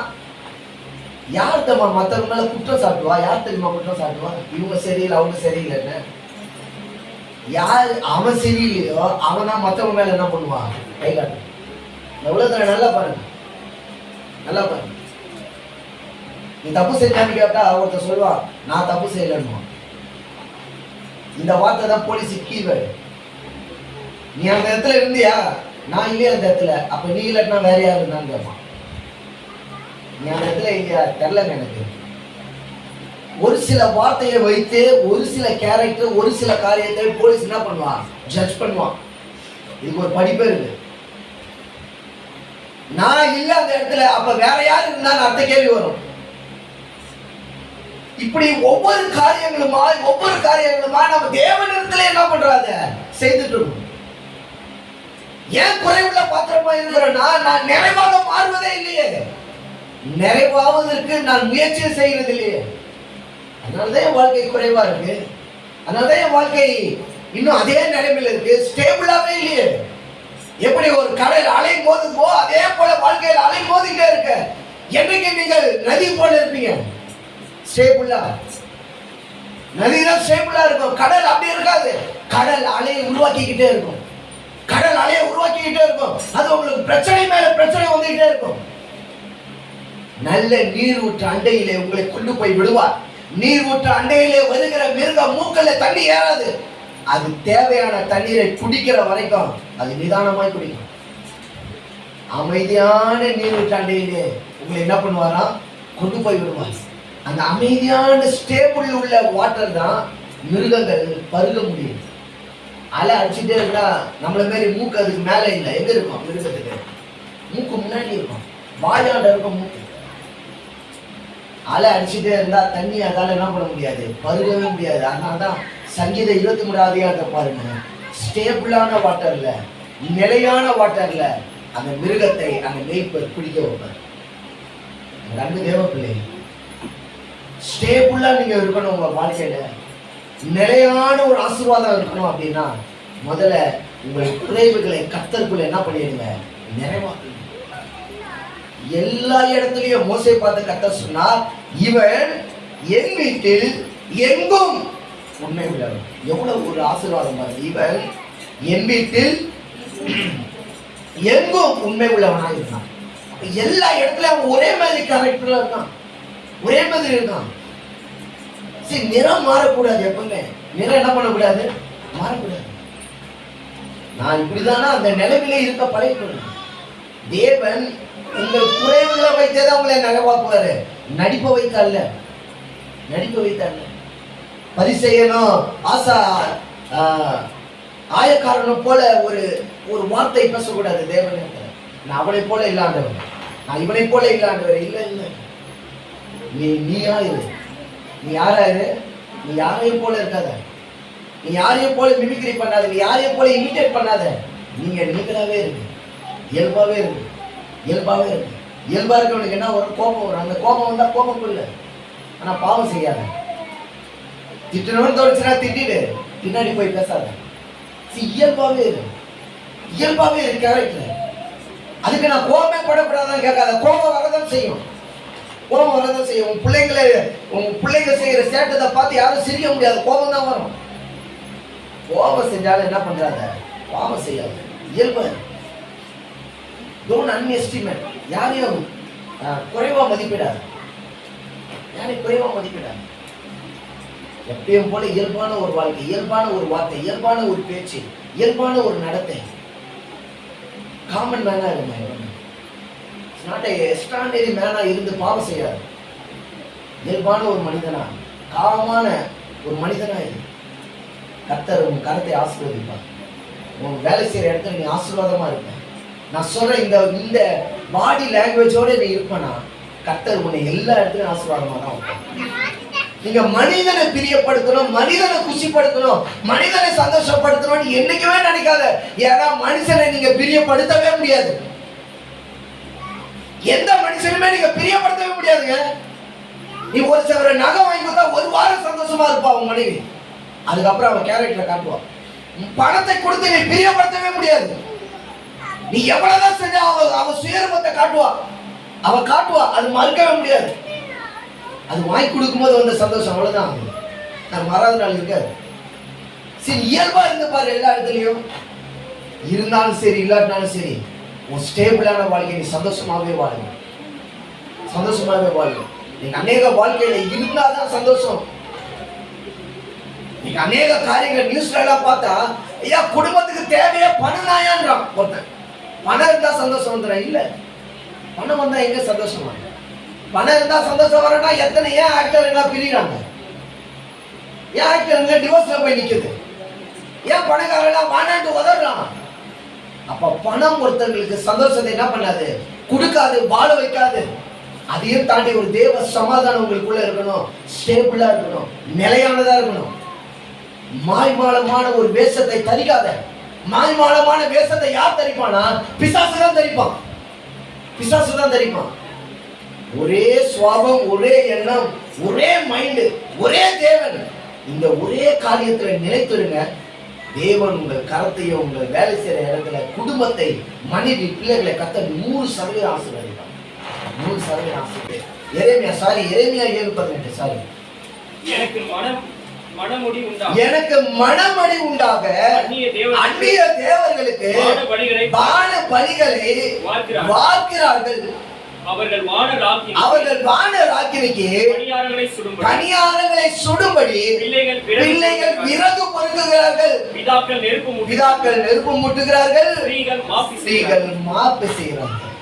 யார் தெரியுமா மற்றவங்க மேல குற்றம் சாட்டுவா? யார் தெரியுமா குற்றம் சாட்டுவா? இவங்க சரியில்லை, அவங்க சரியில்லைன்னு. யார் அவன் சரியில்லையோ அவன் தான் மற்றவங்க மேல என்ன பண்ணுவான்? கை காட்டு. எவ்வளவு நல்லா பாருங்க, நல்லா பாருங்க. நீ தப்பு செஞ்சான்னு கேட்டா ஒருத்தர் சொல்லுவான், நான் தப்பு செய்யலன்னு. இந்த வார்த்தை தான் போலீஸ் கீவேர்டு. நீ அந்த இடத்துல இருந்தியா? நான் இல்லையா அந்த இடத்துல? அப்ப நீ இல்லைன்னா வேற யாரு இருந்தான்னு கேட்பான். நீ அந்த இடத்துல இல்லையா? தெரியலங்க எனக்கு. ஒரு சில வார்த்தையை வைத்து ஒரு சில கேரக்டர், ஒரு சில காரியத்தை போலீஸ் என்ன பண்ணுவான்? ஜட்ஜ் பண்ணுவான். இதுக்கு ஒரு படிப்பே இருக்கு. நான் இல்ல அந்த இடத்துல, அப்ப வேற யாரு இருந்தான்னு அடுத்த கேள்வி வரும். இப்படி ஒவ்வொரு காரியங்களுமா நம்ம தேவனிடத்துல என்ன பண்றாங்க? செய்துட்டு இருக்கோம். ஏன் குறைவுள்ள பாத்திரமா இருக்கிறேன்னா, நான் நிறைவாக மாறுவதே இல்லையே, நிறைவாவதற்கு நான் முயற்சி செய்யறது இல்லையே. அதனாலதான் என் வாழ்க்கை குறைவா இருக்கு. அதனாலதான் என் வாழ்க்கை இன்னும் அதே நிலைமையில இருக்கு, ஸ்டேபிளாவே இல்லையே. எப்படி ஒரு கடல் அலையும் போதுமோ அதே போல வாழ்க்கையில் அலையும் போதுட்டே இருக்க. என்னைக்கு நீங்கள் நதி போல இருப்பீங்க? ஸ்டேபிளா. நதிதான் ஸ்டேபிளா இருக்கும், கடல் அப்படி இருக்காது. கடல் அலையை உருவாக்கிக்கிட்டே இருக்கும். அது உங்களுக்கு பிரச்சனை மேல பிரச்சனை வந்துகிட்டே இருக்கும். நல்ல நீர் ஊற்று அண்டையிலே உங்களை கொண்டு போய் விடுவார். நீர் ஊற்று அண்டையிலே வருகிற மிருக மூக்கல்ல தண்ணி ஏறாது. அது தேவையான தண்ணீரை குடிக்கிற வரைக்கும் அது நிதானமாய் குடிக்கும். அமைதியான நீர்வீழ்ச்சாண்டையிலே உங்களை என்ன பண்ணுவாரா, கொண்டு போய் விடுவார். அந்த அமைதியான ஸ்டேபிள் உள்ள வாட்டர் தான் மிருகங்கள் பருக முடியும். அலை அடிச்சுட்டே இருந்தா நம்மள மாரி மூக்கு அதுக்கு மேல இல்லை. எங்க இருக்கும் மிருகத்துக்கு? மூக்கு முன்னாடி இருக்கும், வாயாண்ட இருக்கும் மூக்கு. அலை அடிச்சுட்டே இருந்தா தண்ணி அதால என்ன பண்ண முடியாது, பருகவே முடியாது. அதனாலதான் சங்கீத 23 பாருங்க, ஸ்டேபிளான வாட்டர்ல, நிலையான வாட்டர்ல அந்த மிருகத்தை அந்த மேய்ப்பர் குடிக்க வைப்பார். ரெண்டு தேவ பிள்ளை ஸ்டேபிளா நீங்க இருக்கணும் உங்க வாழ்க்கையில, நிலையான ஒரு ஆசீர்வாதம் இருக்கணும் அப்படின்னா முதல்ல உங்கள் குறைவுகளை கர்த்தருக்குள்ள என்ன பண்ணிடுங்க, நிறைவாக்குங்க. எல்லா இடத்துலயும் மோசே பார்த்து கர்த்தர் சொன்னார், இவன் என் வீட்டில் எங்கும் உண்மை உள்ளவன். எவ்வளவு ஒரு ஆசீர்வாதம் பாருங்க. இவன் என் வீட்டில் எங்கும் உண்மை உள்ளவனாக இருக்கான். எல்லா இடத்துலயும் ஒரே மாதிரி கேரக்டர்ல இருக்கான், ஒரே மாதிரி இருக்கான். சரி, நிறம் மாறக்கூடாது. எப்பவுமே நிறம் என்ன பண்ணக்கூடாது, மாறக்கூடாது. நான் இப்படிதானா அந்த நிலைமையில இருக்க பழகிக்கணும். தேவன் உங்கள் குறைவுகளை வைத்தே உங்களை நிறைவாக்குவாரு. நடிப்ப வைத்தல்ல, நடிப்ப வைத்தல்ல. பரிசேயனும் ஆயக்காரனும் போல ஒரு ஒரு வார்த்தை பேசக்கூடாது. தேவன் நான் அவனை போல இல்லாண்டவன், நான் இவனை போல இல்லாண்டவர். இல்லை இல்லை, நீயா இரு. நீ யாரா இரு. நீ யாரையும் போல இருக்காத, நீ யாரையும் போல மிமிக்ரி பண்ணாத, நீ யாரையும் போல இமிட்டேட் பண்ணாத. நீங்க நீங்களாவே இருக்கு, இயல்பாவே இருக்கு, இயல்பாவே இருக்கு. இயல்பா இருக்கவனுக்கு என்ன ஒரு கோபம் வரும். அந்த கோபம் வந்தா கோபம் இல்லை, ஆனா பாவம் செய்யாத. திட்டணும்னு தோணுச்சுன்னா திட்டிடு, பின்னாடி போய் பேசாத. இயல்பாவே இரு, இயல்பாவே இரு கேரக்டர். அதுக்கு நான் கோபமே படக்கூடாதான் கேட்காத. கோபம் வரதான் செய்யும், கோபம் வரதான் செய்யும். உன் பிள்ளைங்க செய்யற சேட்டத்தை பார்த்து யாரும் சிரிக்க முடியாது, கோபம் தான் வரும். கோபம் செஞ்சாலும் என்ன பண்றாத, பாவம் செய்யாது. இயல்பா டோன்ட் அன்எஸ்டிமேட். யாரையும் குறைவா மதிப்பிடாது, யாரையும் குறைவா மதிப்பிடாது. எப்பயும் போல இயல்பான ஒரு வாழ்க்கை, இயல்பான ஒரு வார்த்தை, இயல்பான ஒரு பேச்சு, இயல்பான ஒரு நடத்தை. காமன் மேனா இருங்க, நாட் எக்ஸ்ட்ராடினரி மேனா இருந்து பாவம் செய்யாது. இயல்பான ஒரு மனிதனா, காமமான ஒரு மனிதனா இரு. கர்த்தர் உன் கரத்தை ஆசீர்வதிப்பார். உன் வேலை செய்யற இடத்துல நீ ஆசீர்வாதமா இருப்ப. நான் சொல்றேன், இந்த பாடி லாங்குவேஜோட நீ இருப்பனா கர்த்தர் உன்னை எல்லா இடத்துலயும் ஆசீர்வாதமா தான் வைப்பார். நீங்க மனிதனை பிரியப்படுத்தணும், மனிதனை குஷிப்படுத்தணும், மனிதனை சந்தோஷப்படுத்தணும் என்னைக்குமே நினைக்காத. ஏன்னா மனுஷனை நீங்க பிரியப்படுத்தவே முடியாது. எந்த மனுஷனுமே நீங்க பிரியப்படுத்தவே முடியாதுங்க. நீ ஒரு சில நகை வாங்கி கொடுத்தா ஒரு வாரம் சந்தோஷமா இருப்பா உன் மனைவி, அதுக்கப்புறம் அவன் கேரக்டரை காட்டுவான். பணத்தை கொடுத்து நீ பிரியப்படுத்தவே முடியாது. நீ எவ்வளவுதான் செஞ்சா அவ சுயரூபத்தை காட்டுவா, அவ காட்டுவா, அது மறுக்கவே முடியாது. அது வாங்கி கொடுக்கும்போது வந்த சந்தோஷம் அவ்வளவுதான், அது மறாத நாள் இருக்காது. சரி, இயல்பா இருந்து பாரு. எல்லா இடத்துலயும் இருந்தாலும் சரி, இல்லாட்டினாலும் சரி, உன் ஸ்டேபிளான வாழ்க்கை நீ சந்தோஷமாவே வாழுங்க, சந்தோஷமாவே வாழுங்க. நீங்க அநேக வாழ்க்கையில இருந்தாதான் சந்தோஷம். நீங்க அநேக காரியங்கள் நியூஸ்ல எல்லாம் பார்த்தா, ஐயா குடும்பத்துக்கு தேவையே பணம் தாயான்றான் ஒருத்தன். பணம் இருந்தா சந்தோஷம் வந்துடும். இல்ல, பணம் வந்தா எங்க சந்தோஷம் வரும்? பணம் இருந்தா சந்தோஷம் வரனா எத்தனை ஏன் ஆக்டர் எல்லாம் பிரிகிறாங்க? ஏன் ஆக்டர் டிவோர்ஸ்ல போய் நிக்குது? ஏன் பணக்காரன் வானாண்டு உதறான்? அப்ப பணம் ஒருத்தங்களுக்கு சந்தோஷத்தை என்ன பண்ணாது, கொடுக்காது, வாழ வைக்காது. அதையும் தாண்டி ஒரு தேவ சமாதானம் உங்களுக்குள்ள இருக்கணும், ஸ்டேபிளா இருக்கணும், நிலையானதா இருக்கணும். மாய்மாலமான ஒரு வேஷத்தை தரிக்காத. மாய்மாலமான வேஷத்தை யார் தரிப்பானா? பிசாசு தான் தரிப்பான், பிசாசு தான் தரிப்பான். ஒரே சுவாபம், ஒரே எண்ணம், ஒரே மைண்டு, ஒரே தேவன். இந்த ஒரே காரியத்துல நிலைத்திருங்க. தேவன் உங்கள் கரத்தையும் உங்கள் வேலை செய்யற இடத்துல குடும்பத்தை, மனைவி, பிள்ளைகளை கர்த்தர் 100% ஆசீர்வதிப்பார். 100% ஆசீர்வதிப்பார். எரேமியா 7:18 எனக்கு மனமடி உண்டாக அந்நிய தேவர்களுக்கு பான பலிகளை வார்க்கிறார்கள். அவர்கள் வானர் ஆக்கினைக்கு பணியாரங்களை சுடும்படி பிள்ளைகள் விறகு பொறுக்குகிறார்கள், பிதாக்கள் நெருப்பு மூட்டுகிறார்கள், ஸ்திரீகள் மாப்பு செய்கிறார்கள்.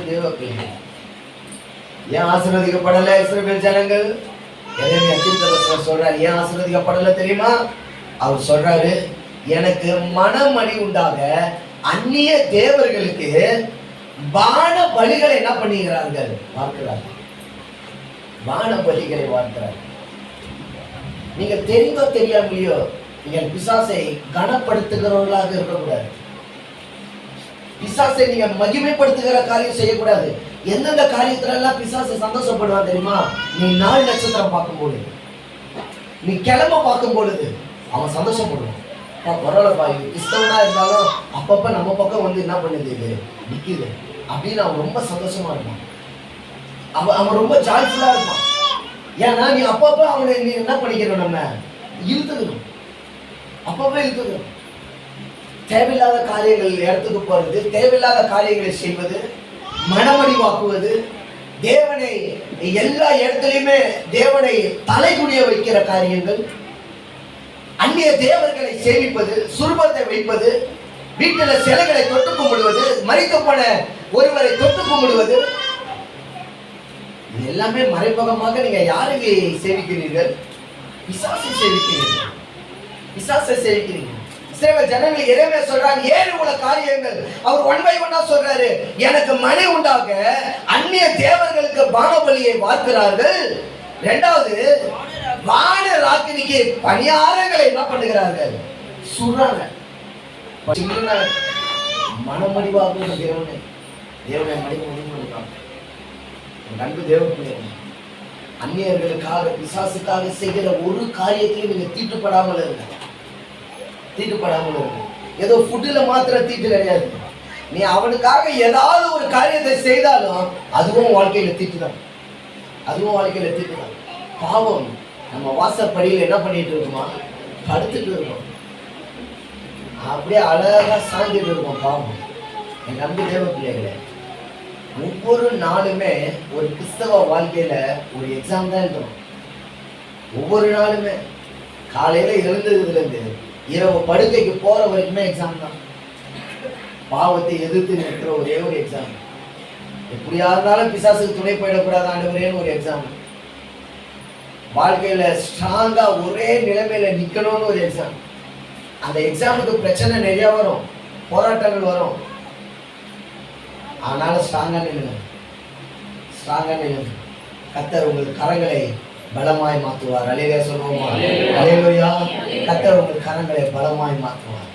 தேவ பிள்ளை ஏன் ஆசீர்வதிக்கப்படல இஸ்ரவேல் ஜனங்கள்? சொல்றாரு, ஏன் ஆசீர்வதிக்கப்படல தெரியுமா? அவர் சொல்றாரு, எனக்கு மனமணி உண்டாக அந்நிய தேவர்களுக்கு பான பலிகளை என்ன பண்ணுகிறார்கள்? பார்க்கிறார்கள். பான பலிகளை பார்க்கிறார்கள். நீங்க தெரிந்தோ தெரியாமலையோ நீங்கள் பிசாசை கனப்படுத்துகிறவர்களாக இருக்கக்கூடாது. பிசாசை நீங்க மகிமைப்படுத்துகிற காரியம் செய்யக்கூடாது. எந்தெந்த காரியத்துல எல்லாம் பிசாசை சந்தோஷப்படுவான் தெரியுமா? நீ நாள் நட்சத்திரம் பார்க்கும் பொழுது, நீ கிளம்ப பார்க்கும் பொழுது அவன் சந்தோஷப்படுவான். பரவாயில்லப்பா, கிறிஸ்தவனா இருந்தாலும் அப்பப்ப நம்ம பக்கம் வந்து என்ன பண்ணுது, இது நிக்குது அப்படின்னு அவன் ரொம்ப சந்தோஷமா இருப்பான். அவன் ரொம்ப ஜாய்ஃபுல்லா இருப்பான். ஏன்னா நீ அப்பப்ப அவனை நீ என்ன பண்ணிக்கணும், நம்ம இழுத்துக்கணும், அப்பப்ப இழுத்துக்கணும். தேவையில்லாத காரியங்கள் இடத்துக்கு போறது, தேவையில்லாத காரியங்களை செய்வது, மனமடிவாக்குவது, தேவனை எல்லா இடத்துலையுமே தேவனை தலைகுனிய வைக்கிற காரியங்கள், அந்நிய தேவர்களை சேவிப்பது, சுரூபத்தை வைப்பது, வீட்டில சிலைகளை தொட்டு கும்பிடுவது, மரித்து போன ஒருவரை தொட்டு கும்பிடுவது, இது எல்லாமே மறைமுகமாக நீங்க யாருக்கு சேவிக்கிறீர்கள்? பிசாசை சேவிக்கிறீர்கள். பிசாசை சேவிக்கிறீர்கள். ஜனங்கள் எரேமியா சொல்றாங்க, 7 உள்ள காரியங்கள் அவர் 1 by 1 சொல்றாரு. எனக்கு மனை உண்டாக அந்நிய தேவர்களுக்கு பானபலியை வார்க்கிறார்கள். இரண்டாவது, வானர் ஆக்கினைக்கு பணியாரங்களை என்ன பண்ணுகிறார்கள்? சுடுறாங்க. மனமடிவாக தேவனை மடிவாங்க. நன்கு தேவப்பிள்ளை, அந்நியர்களுக்காக பிசாசுக்காக செய்கிற ஒரு காரியத்திலும் நீங்க தீட்டுப்படாமல் இருங்க. தீட்டுப்படாமல் இருக்கு. ஏதோ ஃபுட்டுல மாத்திரம் தீட்டு கிடையாது. நீ அவனுக்காக ஏதாவது ஒரு காரியத்தை செய்தாலும் அதுவும் வாழ்க்கையில தீட்டுதான். அதுவும் வாழ்க்கையில தீட்டுதான். பாவம் நம்ம வாசப்படியில் என்ன பண்ணிட்டு இருக்கோமா? படுத்துட்டு இருக்கோம். அப்படியே அழகா சாஞ்சிட்டு இருக்கோம். பாவம். என் நம்பி தேவ பிள்ளைகளே, ஒவ்வொரு நாளுமே ஒரு கிறிஸ்தவ வாழ்க்கையில ஒரு எக்ஸாம் தான் இருக்கணும். ஒவ்வொரு நாளுமே காலையில எழுந்ததுல இருந்து இரவு படுக்கைக்கு போற வரைக்குமே எக்ஸாம் தான். பாவத்தை எதிர்த்து நிற்கிற ஒரே ஒரு எக்ஸாம். எப்படியா இருந்தாலும் பிசாசுக்கு துணை போயிடக்கூடாது ஆண்டவரேன்னு ஒரு எக்ஸாம். வாழ்க்கையில ஸ்ட்ராங்கா ஒரே நிலைமையில நிக்கணும்னு ஒரு எக்ஸாம். அந்த எக்ஸாமுக்கு பிரச்சனை நிறைய வரும், போராட்டங்கள் வரும். ஆனாலும் ஸ்ட்ராங்கா நில்லுங்க. ஸ்ட்ராங்கா நில்லுங்க. கர்த்தர் உங்கள் கரங்களை பலமாய் மாற்றுவார். அல்லேலூயா சொல்லுவோமா? அல்லேலூயா. கர்த்தர் உங்கள் கரங்களை பலமாய் மாற்றுவார்.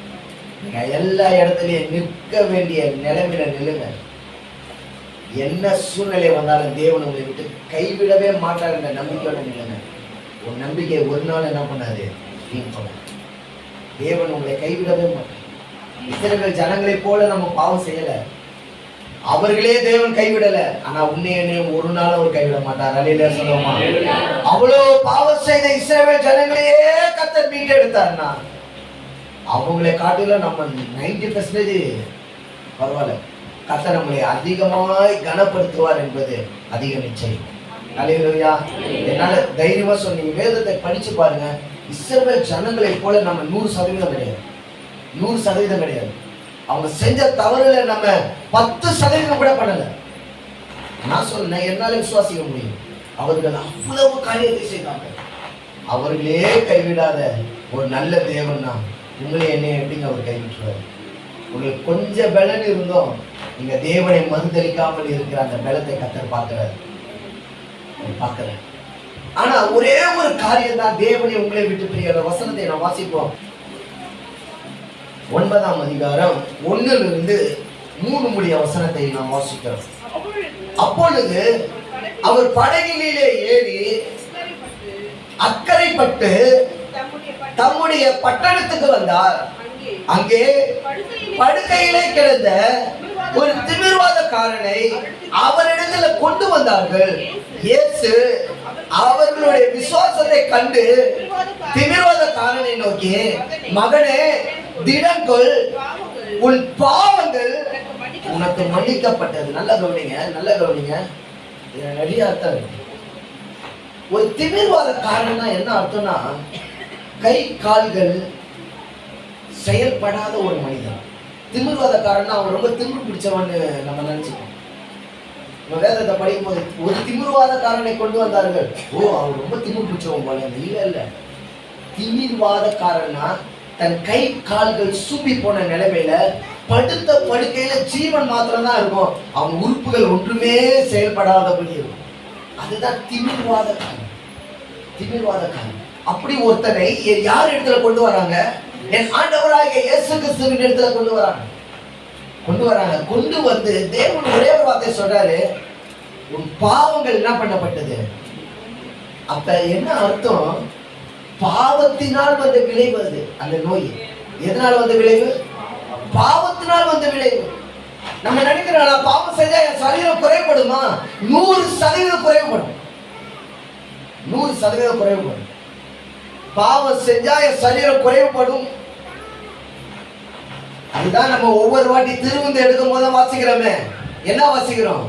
நீங்க எல்லா இடத்துலயும் நிற்க வேண்டிய நிலைமையில நில்லுங்க. என்ன சூழ்நிலை வந்தாலும் தேவன் உங்களை விட்டு கைவிடவே மாட்டார் என்ற நம்பிக்கையோட நில்லுங்க. ஒரு நம்பிக்கை ஒரு நாள் என்ன பண்ணாது, வீண் பண்ணாது. தேவன் உங்களை கைவிடவே மாட்டார். இஸ்ரவேல் ஜனங்களை போல நம்ம பாவம் செய்யல, அவர்களே தேவன் கைவிடல. ஆனா உன்னையே ஒரு நாள் அவர் கைவிட மாட்டார். அல்லேலூயா சொல்லுவோமா? அவ்வளவு பாவம் செய்த இஸ்ரவேல் ஜனங்களையே கர்த்தர் மீட்டு எடுத்தார்னா அவங்களை காட்டில நம்ம 90% பரவாயில்ல. கர்த்தர் நம்மளை அதிகமாய் கனப்படுத்துவார் என்பது அதிக நிச்சயம். அல்லேலூயா. என்னால தைரியமா சொன்னீங்க. வேதத்தை படிச்சு பாருங்க. இஸ்ரவேல் ஜனங்களை போல நம்ம 100% கிடையாது. 100% கிடையாது. அவங்க செஞ்ச தவறுல நம்ம 10% கூட பண்ணல. நான் சொன்னேன், என்னால விசுவாசிக்க முடியும். அவர்கள் அவ்வளவு காரியத்தை செய்தாங்க. அவர்களே கைவிடாத ஒரு நல்ல தேவன் தான் உங்களை என்னை எப்படிங்க அவர் கைவிட்டுருவார்? உங்களுக்கு கொஞ்சம் பலன் இருந்தோம், நீங்க தேவனை மறுதளிக்காமல் இருக்கிற அந்த பலத்தை கர்த்தர் பார்க்கிறார். ஆனா ஒரே ஒரு காரியம் தான் தேவனை உங்களை விட்டு பிரிகிற வசனத்தை நான் வாசிப்போம். 9ஆம் அதிகாரம் 1 - 3 முடிய வசனத்தை நாம் வாசிக்கிறோம். அப்பொழுது அவர் படகிலே ஏறி அக்கறைப்பட்டு தம்முடைய பட்டணத்துக்கு வந்தார். அங்கே படுக்கையிலே கிடந்த ஒரு திமிர்வாதக்காரனை அவரிடத்துல கொண்டு வந்தார்கள். இயேசு அவர்களுடைய விசுவாசத்தை கண்டு திமிர்வாதக்காரனை நோக்கி, மகனே திடங்கொள், உன் பாவங்கள் உனக்கு மன்னிக்கப்பட்டது. நல்ல கவனிங்க, நல்ல கவனிங்க. இது நிறைய அர்த்தம் இருக்கு. ஒரு திமிர்வாத காரணம்னா என்ன அர்த்தம்னா, கை கால்கள் செயல்படாத ஒரு மனிதன். திமிர்வாத காரணம் அவன் ரொம்ப திமிர் பிடிச்சவன்னு நம்ம நினைச்சுக்கோம். வேதத்தை படிக்கும் போது ஒரு திமிர்வாத காரனை கொண்டு வந்தார்கள். அவர் ரொம்ப திமிர் பிடிச்சவன் போல. இல்ல, திமிர்வாத காரனா தன் கை கால்கள் சூப்பி போன நிலைமையில படுத்த படுக்கையில ஜீவன் மாத்திரம் தான் இருக்கும், அவன் உறுப்புகள் ஒன்றுமே செயல்படாதபடி இருக்கும். அதுதான் திமிர்வாத காரணம். திமிர்வாத காரணம். அப்படி ஒருத்தனை யார் இடத்துல கொண்டு வராங்க? என் ஆண்டவராகிய இயேசு கிறிஸ்துவின் இடத்துல கொண்டு வராங்க. கொண்டு வந்து தேவன் ஒரே ஒரு வார்த்தை சொல்றாரு, உன் பாவங்கள் என்ன பண்ணப்பட்டது. அப்ப என்ன அர்த்தம்? பாவத்தினால் வந்த விளைவு அது. அந்த நோய் எதனால் வந்த விளைவு? பாவத்தினால் வந்த விளைவு. நம்ம நினைக்கிறோம் பாவம் செஞ்சா என் சரீரம் குறைபடுமா? 100% குறைவுபடும். 100% குறைவுபடும். பாவம் செஞ்சா என் சரீரம் குறைவுபடும். அதுதான் நம்ம ஒவ்வொரு வாட்டி திருவிந்து எடுக்கும் போது வாசிக்கிறோமே. என்ன வாசிக்கிறோம்?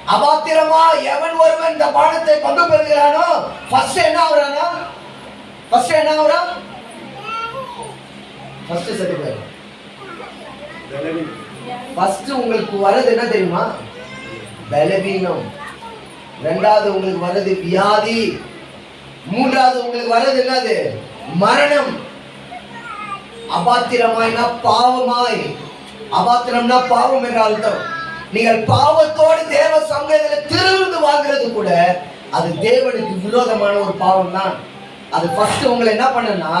அபாத்திரமாய் எவன் ஒருவன் இந்த பானத்தை பங்கு பெறுகிறானோ ஃபர்ஸ்ட் என்ன ஆகுறானா? ஃபர்ஸ்ட் உங்களுக்கு வர்றது என்ன தெரியுமா? பலவீனம். இரண்டாவது உங்களுக்கு வர்றது வியாதி. மூன்றாவது உங்களுக்கு வர்றது என்னது? மரணம். அபாத்திரமாய்னா பாவமாய். அபாத்திரம்னா பாவம் என்ற அர்த்தம். நீங்கள் பாவத்தோடு தேவ சமூகத்தில் திருவிருந்து வாங்குறது கூட அது தேவனுக்கு விரோதமான ஒரு பாவம் தான். அது ஃபர்ஸ்ட் உங்களை என்ன பண்ணுன்னா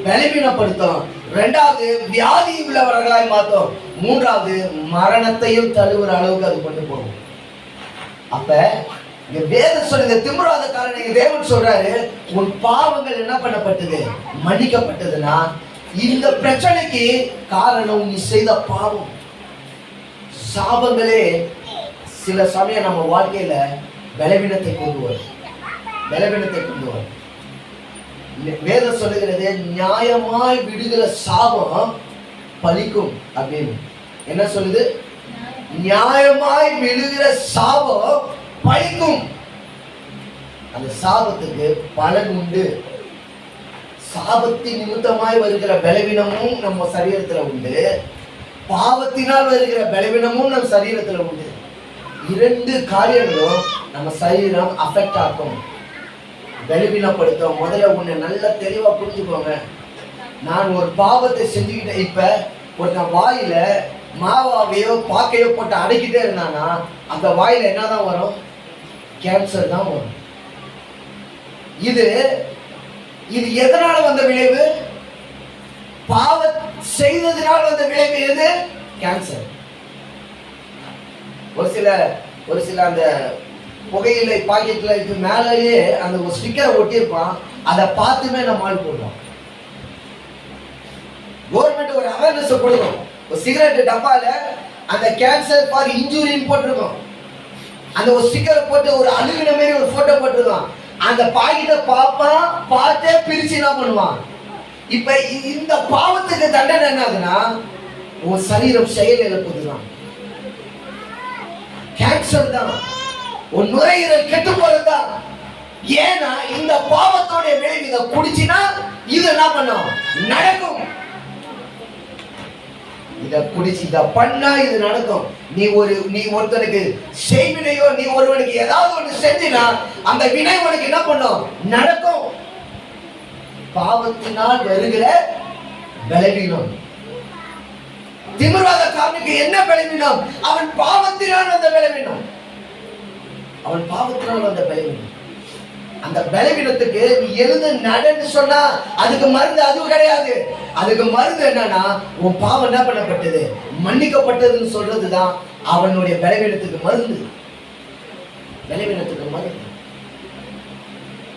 பலவீனப்படுத்தும். இரண்டாவது வியாதி உள்ளவர்களாய் மாற்றும். மூன்றாவது மரணத்தையும் தழுவுற அளவுக்கு அது கொண்டு போகும். அப்ப இங்க வேதம் சொல்லுங்க, திமிராத காரணம் தேவன் சொல்றாரு, உன் பாவங்கள் என்ன பண்ணப்பட்டது? மன்னிக்கப்பட்டதுன்னா இந்த பிரச்சனைக்கு காரணம் நீ செய்த பாவம். சாபங்களே சில சமயம் நம்ம வாழ்க்கையில பலவீனத்தை கொண்டு வரும். வேதம் சொல்லுகிறது, நியாயமாய் விடுகிற சாபம் பலிக்கும் அப்படின்னு. என்ன சொல்லுது? நியாயமாய் விடுகிற சாபம் பலிக்கும். அந்த சாபத்துக்கு பலன் உண்டு. சாபத்தின் நிமித்தமாய் வருகிற பலவீனமும் நம்ம சரீரத்துல உண்டு, பாவத்தினால் வருகிற பலவீனமும் நம்ம சரீரத்துல உண்டு. இரண்டு காரியங்களும் நம்ம சரீரம் அஃபெக்ட் ஆகும், பலவீனப்படுத்தும். முதல்ல உன்னை நல்லா தெளிவா புரிஞ்சுக்கோங்க. நான் ஒரு பாவத்தை செஞ்சுக்கிட்டேன். இப்ப ஒருத்தன் வாயில மாவாவையோ பாக்கையோ போட்டு அடைக்கிட்டே இருந்தானா அந்த வாயில என்னதான் வரும்? கேன்சர் தான் வரும். இது எதனால வந்த விளைவு? பாவம் செய்ததினால் வந்த விளைவு எது? கேன்சர். ஒரு சில அந்த புகையிலை பாக்கெட்ல இது மேலேயே அந்த ஒரு ஸ்டிக்கரை ஒட்டியிருப்பான். அதை பார்த்துமே நம்ம ஆள் போடுறோம். கவர்மெண்ட் ஒரு அவேர்னஸ் கொடுக்கும். ஒரு சிகரெட் டப்பால அந்த கேன்சர் ஃபார் இன்ஜூரின்னு போட்டிருக்கோம். அந்த ஒரு ஸ்டிக்கரை போட்டு ஒரு அழுகின மாதிரி ஒரு போட்டோ போட்டிருக்கான். அந்த பாக்கெட்டை பார்ப்பான், பார்த்தே பிரிச்சு என்ன பண்ணுவான். இப்ப இந்த பாவத்துக்கு தண்டனை என்ன ஆகுதுன்னா உன் சரீரம் செயல் இழப்புதுதான். கேன்சர் தான், உன் நுரையீரல் கெட்டு போறதுதான். ஏன்னா இந்த பாவத்தோட விளைவு. இதை குடிச்சினா இது என்ன பண்ணும்? நடக்கும். இதை குடிச்சு இதை பண்ணா இது நடக்கும். நீ ஒருத்தனுக்கு செய்வினையோ நீ ஒருவனுக்கு ஏதாவது ஒன்று செஞ்சினா அந்த வினை உனக்கு என்ன பண்ணும்? நடக்கும். பாவத்தினால் வருகிற பலவீனம். திமிர்வாத காரனுக்கு என்ன பலவீனம்? அவன் பாவத்தினால் வந்த பலவீனம். அந்த பலவீனத்துக்கு நீ எழுந்து நடன்னு சொன்னா அதுக்கு மருந்து அதுவும் கிடையாது. அதுக்கு மருந்து என்னன்னா உன் பாவம் என்ன பண்ணப்பட்டது? மன்னிக்கப்பட்டதுன்னு சொல்றதுதான் அவனுடைய பலவீனத்துக்கு மருந்து.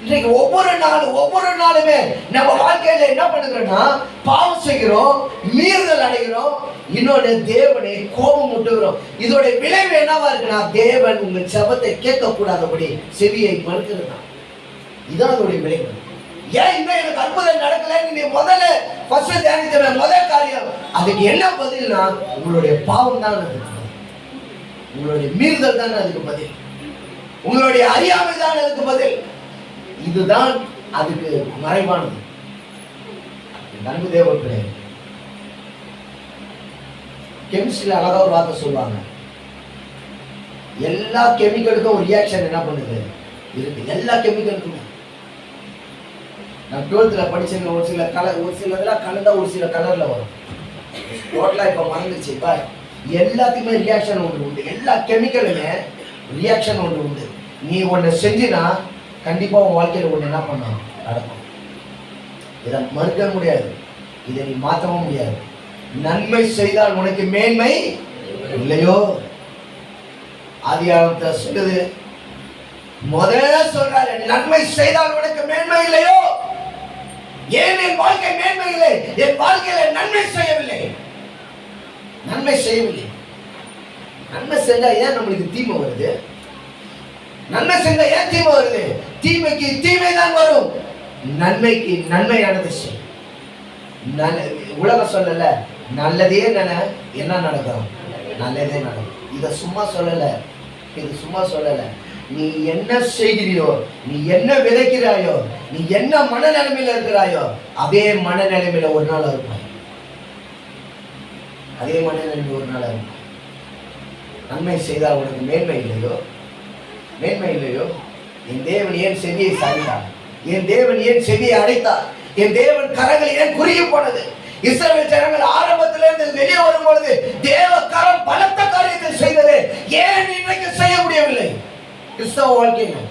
இன்றைக்கு ஒவ்வொரு நாளுமே நம்ம வாழ்க்கையில என்ன பண்ணுகிறோம்னா பாவம் செய்கிறோம், மீறுதல் அடைகிறோம், இன்னொரு தேவனை கோபம் முட்டுகிறோம். இதோட விளைவு என்னவா இருக்குன்னா தேவன் உங்கள் ஜெபத்தை கேட்க கூடாதபடி செவியை மறுக்கிறது. இதான் அதோடைய விளைவு. ஏன் இன்னும் எனக்கு அற்புதம் நடக்கலன்னு நீ முதல்ல ஃபர்ஸ்ட் தியானிக்கிற முதல் காரியம், அதுக்கு என்ன பதில்னா உங்களுடைய பாவம் தான் அதுக்கு பதில். உங்களுடைய மீறுதல் தான் அதுக்கு பதில். உங்களுடைய அறியாமை தான் அதுக்கு பதில். இதுதான் அதுக்கு மறைவானது. நன்கு தேவர்களே, கெமிஸ்ட்ரியில் அழகா ஒரு வார்த்தை சொல்லுவாங்க, எல்லா கெமிக்கலுக்கும் ஒரு ரியாக்ஷன் என்ன பண்ணுது இருக்கு. எல்லா கெமிக்கலுக்குமே நான் 12th படிச்சேங்க. ஒரு சில கலர், ஒரு சில இதெல்லாம் கலந்தா ஒரு சில கலர்ல வரும். டோட்டலா இப்ப மறந்துச்சு. இப்ப எல்லாத்துக்குமே ரியாக்ஷன் ஒன்று உண்டு. எல்லா கெமிக்கலுமே ரியாக்ஷன் ஒன்று உண்டு. நீ ஒன்று செஞ்சினா கண்டிப்பா உன் வாழ்க்கையில் ஒன்று என்ன பண்ணும் நடக்கும். இதை மறுக்க முடியாது, இதை நீ மாற்றவும் முடியாது. நன்மை செய்தால் உனக்கு மேன்மை இல்லையோ? ஆதியாகமத்தை சொல்லுது, முதல்ல சொல்றாரு, நன்மை செய்தால் உனக்கு மேன்மை இல்லையோ? ஏன் என் வாழ்க்கை மேன்மை இல்லை? என் வாழ்க்கையில நன்மை செய்யவில்லை. நன்மை செய்யவில்லை. நன்மை செஞ்சா ஏன் நம்மளுக்கு தீமை வருது? நன்மை செஞ்சா ஏன் தீமை வருது? தீமைக்கு தீமை தான் வரும், நன்மைக்கு நன்மையானது செய். உலகம் சொல்லல, நல்லதே என்ன நடக்கும்? நல்லதே நடக்கும். இத சும்மா சொல்லல, இது சும்மா சொல்லல. நீ என்ன செய்கிறியோ, நீ என்ன விதைக்கிறாயோ, நீ என்ன மனநிலைமையில இருக்கிறாயோ, அதே மனநிலைமையில ஒரு நாள் இருப்பாய். அதே மனநிலைமையில ஒரு நாள் இருப்பாய். நன்மை செய்தால் உனக்கு மேன்மை இல்லையோ? மேன்மை இல்லையோ? என் தேவன் ஏன் செவியை சாய்த்தார்? என் தேவன் ஏன் செவியை அடைத்தார்? என் தேவன் கரங்கள் ஏன் குறுகி போனது? இஸ்ரவேல் ஜனங்கள் ஆரம்பத்திலிருந்து வெளியே வரும் பொழுது தேவ கரம் பலத்த காரியத்தை செய்தது, ஏன் இன்றைக்கு செய்ய முடியவில்லை? கிறிஸ்தவ வாழ்க்கையில்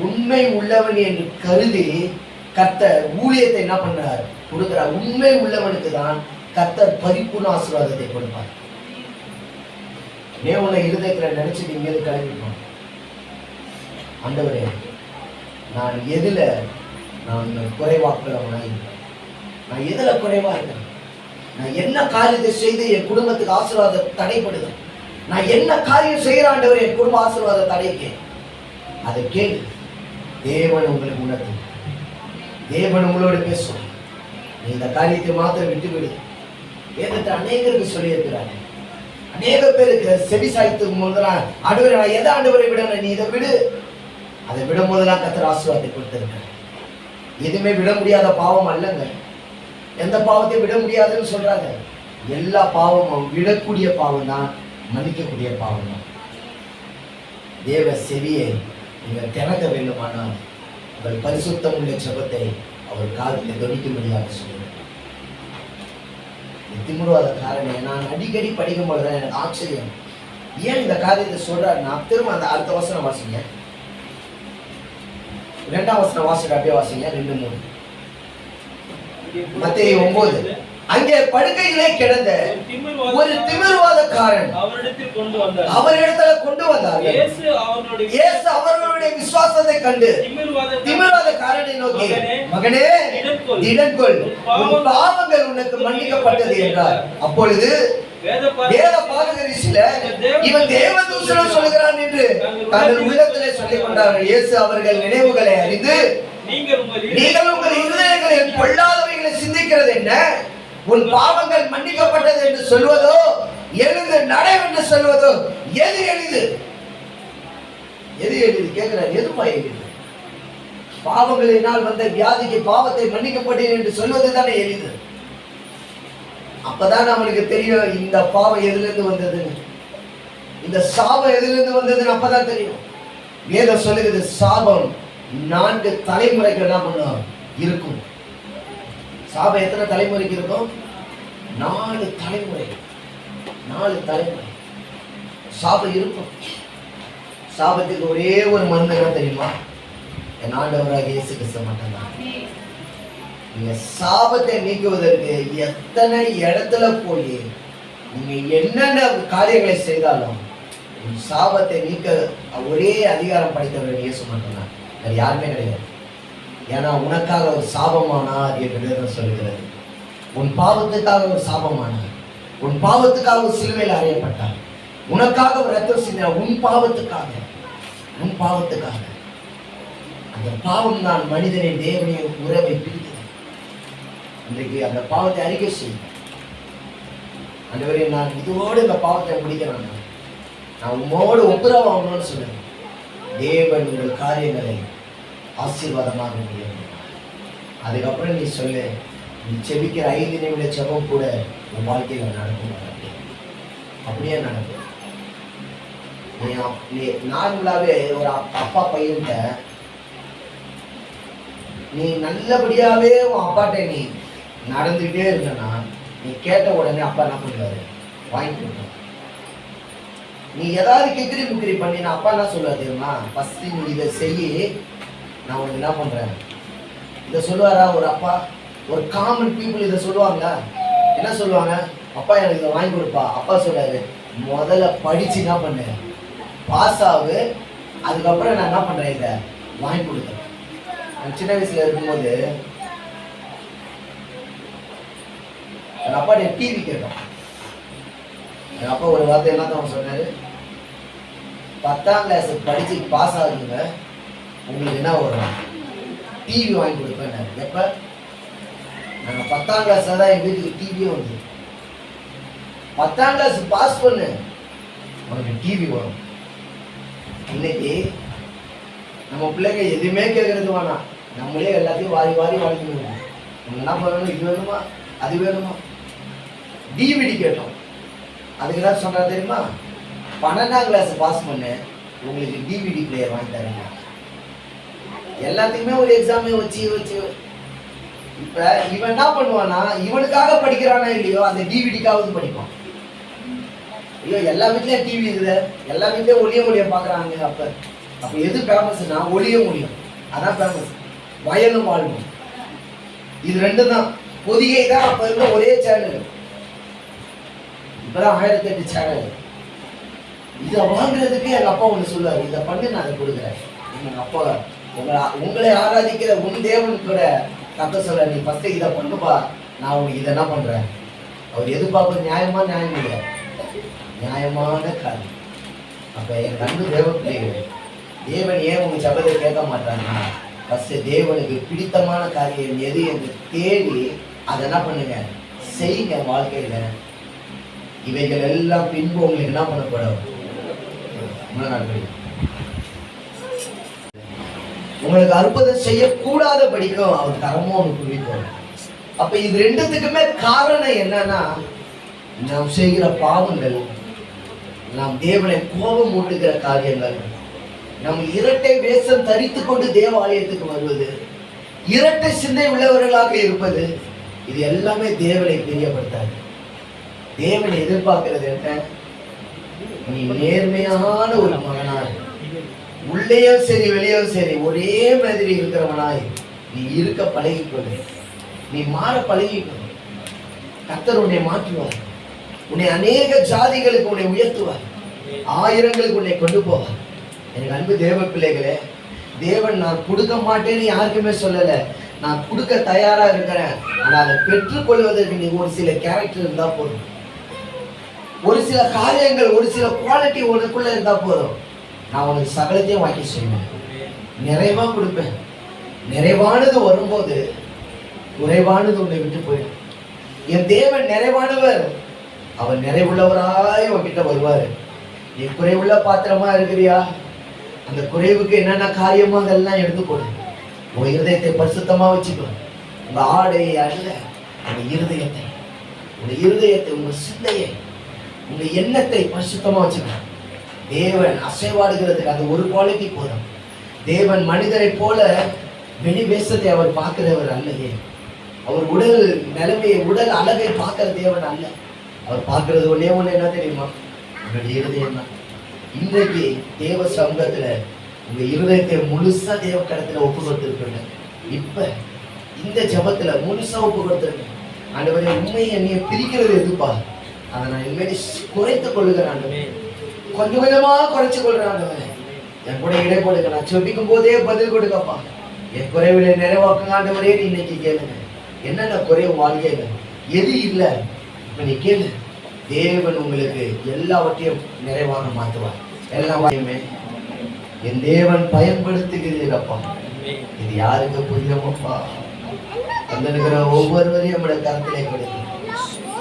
உண்மை உள்ளவன் என்று கருதி கர்த்தர் ஊழியத்தை என்ன பண்றார்? கொடுக்கிறார். உண்மை உள்ளவனுக்கு தான் கர்த்தர் பரிபூர்ண ஆசீர்வாதத்தை கொடுப்பார். உன்னை இருதயத்தில் நினைச்சு நீ மீது கிளம்பிட்டோம். ஆண்டவரே, நான் எதுல நான் குறைவாக்குறவனாய், நான் எதுல குறைவா இருக்கேன்? நான் என்ன காரியத்தை செய்து என் குடும்பத்துக்கு ஆசீர்வாதம் தடைப்படுது? நான் என்ன காரியம் செய்கிற ஆண்டவர் என் குடும்ப ஆசீர்வாத தடைக்கு? அதை கேளு. தேவன் உங்களுக்கு உணர்த்தும். தேவன் உங்களோட பேசும். நீ இந்த காரியத்தை மாத்திரம் விட்டுவிடு. வேதத்தை அநேகருக்கு சொல்லி இருக்கிறாங்க. அநேக பேருக்கு செவி சாய்த்து போதெல்லாம், ஆண்டவரே நான் எதை ஆண்டவரை விட, நீ இதை விடு. அதை விடும் போதெல்லாம் கர்த்தர் ஆசீர்வாதத்தை கொடுத்திருக்க. எதுவுமே விட முடியாத பாவம் அல்லங்க. எந்த பாவத்தையும் விட முடியாதுன்னு சொல்றாங்க. எல்லா பாவமும் விடக்கூடிய பாவம் தான், மன்னிக்கக்கூடிய பாவம் தான். தேவ செவியை நீங்கள் திறக்க வேண்டுமானால் உங்கள் பரிசுத்தம் உள்ள ஜெபத்தை அவர் காதில் தொனிக்கும்படியாக சொல்லுங்கள். திமுருவாத காரணம் நான் அடிக்கடி படிக்கும் பொழுதுதான் எனக்கு ஆச்சரியம். ஏன் இந்த காரியத்தை சொல்றாருன்னா, திரும்ப அந்த அடுத்த வசனம் வாசிங்க, 2ஆம் வசனம் வாசிக்க, அப்படியே வாசிங்க. 2:3 மத்தேயு 9. அங்கே படுக்கையிலே கிடந்த ஒரு திமிர்வாதக்காரன் அவரிடத்தில் கொண்டு வந்தார். இயேசு அவர்களுடைய விசுவாசத்தை கண்டு திமிர்வாதக்காரனை நோக்கி, மகனே திடன் கொள், உன் பாவங்கள் உனக்கு மன்னிக்கப்பட்டது என்றார். அப்பொழுது வேத பாரகர் சிலர், இவன் தேவதூஷணம் சொல்கிறான் என்று தங்கள் உள்ளத்திலே சொல்லிக் கொண்டார்கள். இயேசு அவர்கள் நினைவுகளை அறிந்து, நீங்கள் உங்கள் இருதயங்களில் பொல்லாதவைகளை சிந்திக்கிறது என்ன? உன் பாவங்கள் மன்னிக்கப்பட்டது என்று சொல்வதோ, எழுந்து நட என்று சொல்வதோ எது எளிது? எது எளிது கேட்கிறார். எதுமா எளிது? பாவங்களினால் வந்த வியாதிக்கு பாவத்தை மன்னிக்கப்பட்டேன் என்று சொல்வது தானே எளிது. அப்பதான் நம்மளுக்கு தெரியும் இந்த பாவம் எதிலிருந்து வந்ததுன்னு, இந்த சாபம் எதிலிருந்து வந்ததுன்னு அப்பதான் தெரியும். வேதம் சொல்லுகிறது, சாபம் 4 தலைமுறைக்கு என்ன பண்ணும் இருக்கும். சாபம் எத்தனை தலைமுறைக்கு இருக்கும்? 4 தலைமுறை. 4 தலைமுறை சாபம் இருக்கும். சாபத்துக்கு ஒரே ஒரு மருந்து என்ன தெரியுமா? என் ஆண்டவராக இயேசு கிறிஸ்து மட்டும்தான். நீங்க சாபத்தை நீக்குவதற்கு எத்தனை இடத்துல போய் நீங்க என்னென்ன காரியங்களை செய்தாலும் சாபத்தை நீக்க ஒரே அதிகாரம் படைத்தவர் இயேசு மட்டும்தான், வேற யாருமே கிடையாது. ஏன்னா உனக்காக ஒரு சாபமானார் என்று வேதம் சொல்கிறது. உன் பாவத்துக்காக ஒரு சாபமானார், உன் பாவத்துக்காக ஒரு சிலுவையில் அறையப்பட்டார், உனக்காக ஒரு ரத்தம் சிந்தினார், உன் பாவத்துக்காக. அந்த பாவம் தான் மனிதனை தேவனையும் உறவை பிரித்தது. இன்றைக்கு அந்த பாவத்தை அறிக்கை செய்யும். ஆண்டவரே, நான் இதோடு இந்த பாவத்தை முடிக்கிறேன், நான் உம்மோடு ஒப்புரவாகணும்னு சொல்லுங்க. தேவன் உங்கள் காரியங்களை ஆசீர்வாதமாக முடியும். அதுக்கப்புறம் நீ சொல்லு, நீ செபிக்கிற 5 நிமிட ஜெபம் கூட உன் வாழ்க்கையில் நடக்கும். அப்படியே நடக்கும். நீ நார்மலாவே ஒரு அப்பா பையன்கிட்ட நீ நல்லபடியாவே உன் அப்பாட்ட நீ நடந்துகிட்டே இருந்தனா, நீ கேட்ட உடனே அப்பா என்ன பண்ணுவாரு? வாங்கி கொடுப்பாரு. நீ ஏதாவது கிக்கிரி முக்கிரி பண்ணி நான் அப்பா என்ன சொல்லுவாரு தெரியுமா? ஃபர்ஸ்ட் நீ இதை செய்யி, நான் உனக்கு என்ன பண்றேன் இதை சொல்லுவாரா ஒரு அப்பா? ஒரு காமன் பீப்புள் இதை சொல்லுவாங்க. என்ன சொல்லுவாங்க? அப்பா எனக்கு இதை வாங்கி கொடுப்பா. அப்பா சொல்றாரு, முதல்ல படிச்சு என்ன பண்ணு, பாஸ் ஆகு, அதுக்கப்புறம் நான் என்ன பண்றேன், இதை வாங்கி கொடுத்தேன். சின்ன வயசுல இருக்கும்போது என் அப்பா டிவி கேட்டோம். என் அப்பா ஒரு வார்த்தை என்ன தான் சொன்னாரு, 10ஆம் கிளாஸ் படிச்சு பாஸ் ஆகுங்க, உங்களுக்கு என்ன வரும்? டிவி வாங்கி கொடுப்பேன். எப்ப? நாங்கள் 10ஆம் கிளாஸ்ல தான் எங்கள் வீட்டுக்கு டிவியே வந்து. 10ஆம் கிளாஸ் பாஸ் பண்ணு, உனக்கு டிவி வரும். இன்னைக்கு நம்ம பிள்ளைங்க எதுவுமே கேட்கறது வேணாம், நம்மளே எல்லாத்தையும் வாரி வாரி வாங்கிக்கணும். நம்ம என்ன பண்ணணும்? இது வேணுமா, அது வேணுமா? டிவிடி கேட்டோம். அதுக்கு என்ன சொன்னா தெரியுமா? 12ஆம் கிளாஸ் பாஸ் பண்ணு, உங்களுக்கு டிவிடி பிளேயர் வாங்கி தரேங்க. எல்லாத்துக்குமே ஒரு எக்ஸாமே வச்சு வச்சு இப்ப இவன் என்ன பண்ணுவானா, இவனுக்காக படிக்கிறானா இல்லையோ, அந்த டிவிடிக்காவது படிப்பான். ஐயோ, எல்லா வீட்லயும் டிவி இருக்குது, எல்லா வீட்லயும் ஒளிய பாக்குறாங்க. அப்ப எது ஃபேமஸ்னா ஒளிய முடியும், அதான் ஃபேமஸ். வயலும் வாழ்வும், இது 2 தான். பொதிகை தான் அப்ப இருந்த ஒரே சேனல், இப்பதான் 1008 சேனல். இதை வாங்குறதுக்கு எங்க அப்பா ஒண்ணு சொல்லுவாரு, இதை பண்ணி நான் அதை கொடுக்குறேன். எங்க அப்பா உங்களை ஆராதிக்கிற உன் தேவன் கூட கத்த சொல்ல, நீ ஃபர்ஸ்ட் இதை பண்ணுப்பா, நான் உனக்கு இதை என்ன பண்றேன். அவர் எதிர்பார்ப்பது நியாயமா? நியாயம் இல்லை, நியாயமான காரியம். அப்ப என் கண்டு தேவ பிள்ளைகள், தேவன் ஏன் உங்க ஜபத்தை கேட்க மாட்டாங்கன்னா, ஃபர்ஸ்ட் தேவனுக்கு பிடித்தமான காரியம் எது என்று தேடி அதை என்ன பண்ணுங்க, செய்யுங்க. வாழ்க்கையில இவைகள் எல்லாம் பின்பு உங்களுக்கு என்ன பண்ணப்படும்? உங்களுக்கு அற்புதம் செய்யக்கூடாத படிக்கும் அவர் தரமும் அவனுக்கு பிடிக்கும். அப்ப இது 2த்துக்குமே காரணம் என்னன்னா, நாம் செய்கிற பாவங்கள், நாம் தேவனை கோபம் ஊட்டுகிற காரியங்கள், நம் இரட்டை வேஷம் தரித்து கொண்டு தேவாலயத்துக்கு வருவது, இரட்டை சிந்தை உள்ளவர்களாக இருப்பது, இது எல்லாமே தேவனை தெரியப்படுத்தாது. தேவனை எதிர்பார்க்கிறது என்ன? நீ நேர்மையான ஒரு மகனாய், உள்ளேயும் சரி வெளியும் சரி ஒரே மாதிரி இருக்கிறவனாய் நீ இருக்க பழகிக்கொள்ளு. நீ மாற பழகிக்கொள்ளு. கர்த்தர் உன்னை மாற்றுவார். உன்னை அநேக ஜாதிகளுக்கு உன்னை உயர்த்துவார். 1000ங்களுக்கு உன்னை கொண்டு போவார். எனக்கு அன்பு தேவ பிள்ளைகளே, தேவன் நான் கொடுக்க மாட்டேன்னு யாருக்குமே சொல்லலை. நான் கொடுக்க தயாரா இருக்கிறேன். ஆனால் அதை பெற்றுக்கொள்வதற்கு நீ ஒரு சில கேரக்டர் இருந்தா போதும், ஒரு சில காரியங்கள், ஒரு சில குவாலிட்டி உனக்குள்ள இருந்தா போதும். நான் உனக்கு சகலத்தையும் வாக்கி செய்வேன், நிறைவா கொடுப்பேன். நிறைவானது வரும்போது குறைவானது உன்னை விட்டு போயிடும். என் தேவன் நிறைவானவர், அவர் நிறைவுள்ளவராய் உன்கிட்ட வருவாரு. நீ குறைவுள்ள பாத்திரமா இருக்கிறியா? அந்த குறைவுக்கு என்னென்ன காரியமோ அதெல்லாம் எடுத்து போடு. உன் இருதயத்தை பரிசுத்தமா வச்சுக்கோ. உங்க ஆடையை அல்ல, உங்க இருதயத்தை, உங்க சிந்தையை, உங்க எண்ணத்தை பரிசுத்தமா வச்சுக்கோ. தேவன் அசைவாடுகிறதுக்கு அந்த ஒரு குவாலிட்டி போதும். தேவன் மனிதரை போல வெளி வேஷத்தை அவர் பார்க்கிறவர் அல்லையே. அவர் உடல் நிலைமையை, உடல் அழகை பார்க்கிற தேவன் அல்ல. அவர் பார்க்கிறது ஒன்னே ஒண்ணு என்ன தெரியுமா? உங்களுடைய இருதயம் தான். இன்றைக்கு தேவ சமூகத்துல உங்க இருதயத்தை முழுசா தேவ கடத்துல ஒப்பு கொடுத்திருக்கீங்க. இப்ப இந்த ஜபத்துல முழுசா ஒப்பு கொடுத்திருக்கேன். ஆண்டவரே, உண்மையை என்னைய பிரிக்கிறது எதுப்பா? அதை நான் இனிமேல் குறைத்துக் கொள்ளுகிறேன் ஆண்டவரே. கொஞ்சம் கொஞ்சமா குறைச்சு கொள்றேன் ஆண்டவரே. என் கூட இடை கொடுக்க, நான் செபிக்கும் போதே பதில் கொடுக்கப்பா. என் குறைவில நிறைவாக்குங்க ஆண்டவரே. நீ இன்னைக்கு கேளுங்க, என்னென்ன குறைவு வாழ்க்கையில எது இல்லை இப்ப நீ கேளு. தேவன் உங்களுக்கு எல்லாவற்றையும் நிறைவாக மாற்றுவார். எல்லாமே என் தேவன் பயன்படுத்துகிறீரப்பா. இது யாருக்கு புரியுமப்பா? வந்திருக்கிற ஒவ்வொருவரையும் நம்முடைய கருத்திலே கொடுக்கும்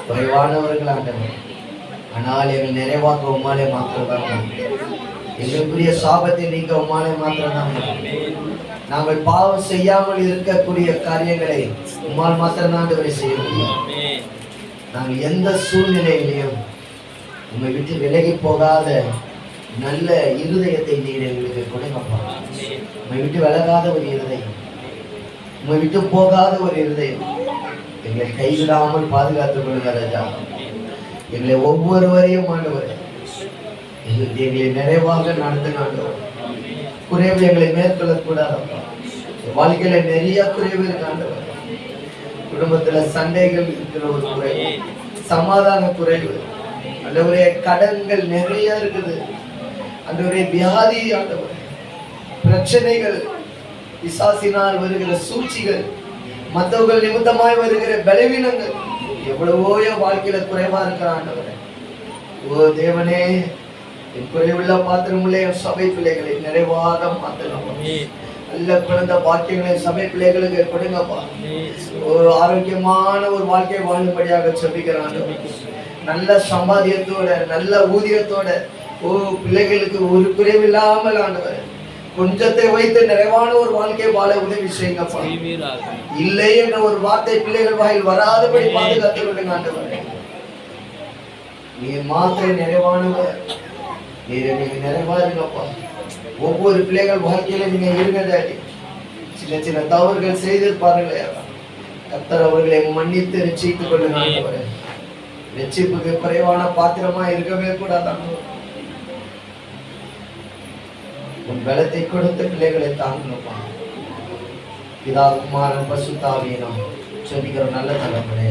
குறைவானவர்கள் ஆண்டவர். ஆனால் எங்கள் நிறைவாக்க உம்மாலே மாத்திரம்தான் முடியும். எங்களுக்குரிய சாபத்தை நீக்க உம்மாலே மாத்திரம்தான் முடியும். நாங்கள் பாவம் செய்யாமல் இருக்கக்கூடிய காரியங்களை உம்மால் மாத்திரம்தான் ஆண்டவரை செய்ய முடியும். நாங்கள் எந்த சூழ்நிலையிலையும் உம்மை விட்டு விலகி போகாத நல்ல இருதயத்தை நீர் எங்களுக்கு கொடுங்கப்பா. உம்மை விட்டு விலகாத ஒரு இருதயம், உம்மை விட்டு போகாத ஒரு இருதயம் எங்களை கைவிடாமல் பாதுகாத்துக் கொள்ளுங்க ராஜா. எங்களை ஒவ்வொருவரையும் ஆண்டவர் எங்களை நிறைவாக நடத்துங்க ஆண்டவர். குறைவு எங்களை மேற்கொள்ளக்கூடாதப்பா. வாழ்க்கையில நிறைய குறைவு இருக்கு ஆண்டவர். குடும்பத்துல சண்டைகள் இருக்கிற ஒரு குறைவு, சமாதான குறைவு ஆண்டவரே, கடன்கள் நிறைய இருக்குது ஆண்டவரே, வியாதி ஆண்டவர், பிரச்சனைகள், பிசாசினால் வருகிற சூழ்ச்சிகள், மற்றவர்கள் நிமித்தமாய் வருகிற பலவீனங்கள், எவ்வளவோ வாழ்க்கையில குறைவா இருக்கிற ஆண்டவரே. ஓ தேவனே, என் குறைவுள்ள பாத்திரமுள்ள என் சபை பிள்ளைகளை நிறைவாக மாற்றலாம். நல்ல குழந்தை பாக்கியங்களை சபை பிள்ளைகளுக்கு கொடுங்கப்பா. ஒரு ஆரோக்கியமான ஒரு வாழ்க்கையை வாழும்படியாக சொல்லிக்கிறான். நல்ல சம்பாதியத்தோட நல்ல ஊதியத்தோட பிள்ளைகளுக்கு ஒரு குறைவில்லாமல் ஆண்டவர் கொஞ்சத்தை வைத்து நிறைவான ஒரு வாழ்க்கையை வாழ உதவி செய்யுங்கப்பா. இல்லை என்ற ஒரு வார்த்தை பிள்ளைகள் வாயில் வராதபடி பாதுகாத்து விடுங்க ஆண்டவர். நீர் மாத்திரை நிறைவானவர், நீங்க நிறைவா இருங்கப்பா. ஒவ்வொரு பிள்ளைகள் வாழ்க்கையில நீங்க இருங்கதாடி. சின்ன சின்ன தவறுகள் செய்திருப்பார்களே, கர்த்தர் அவர்களை மன்னித்து ரட்சித்துக் கொள்ளுங்க ஆண்டவரே. ரட்சிப்புக்கு குறைவான பாத்திரமா இருக்கவே கூடாதான். உன் பலத்தை கொடுத்த பிள்ளைகளை தாங்கப்பா. பிதா குமாரன் பரிசுத்த ஆவியினால் சொல்லிக்கிற நல்ல தலைமுறை.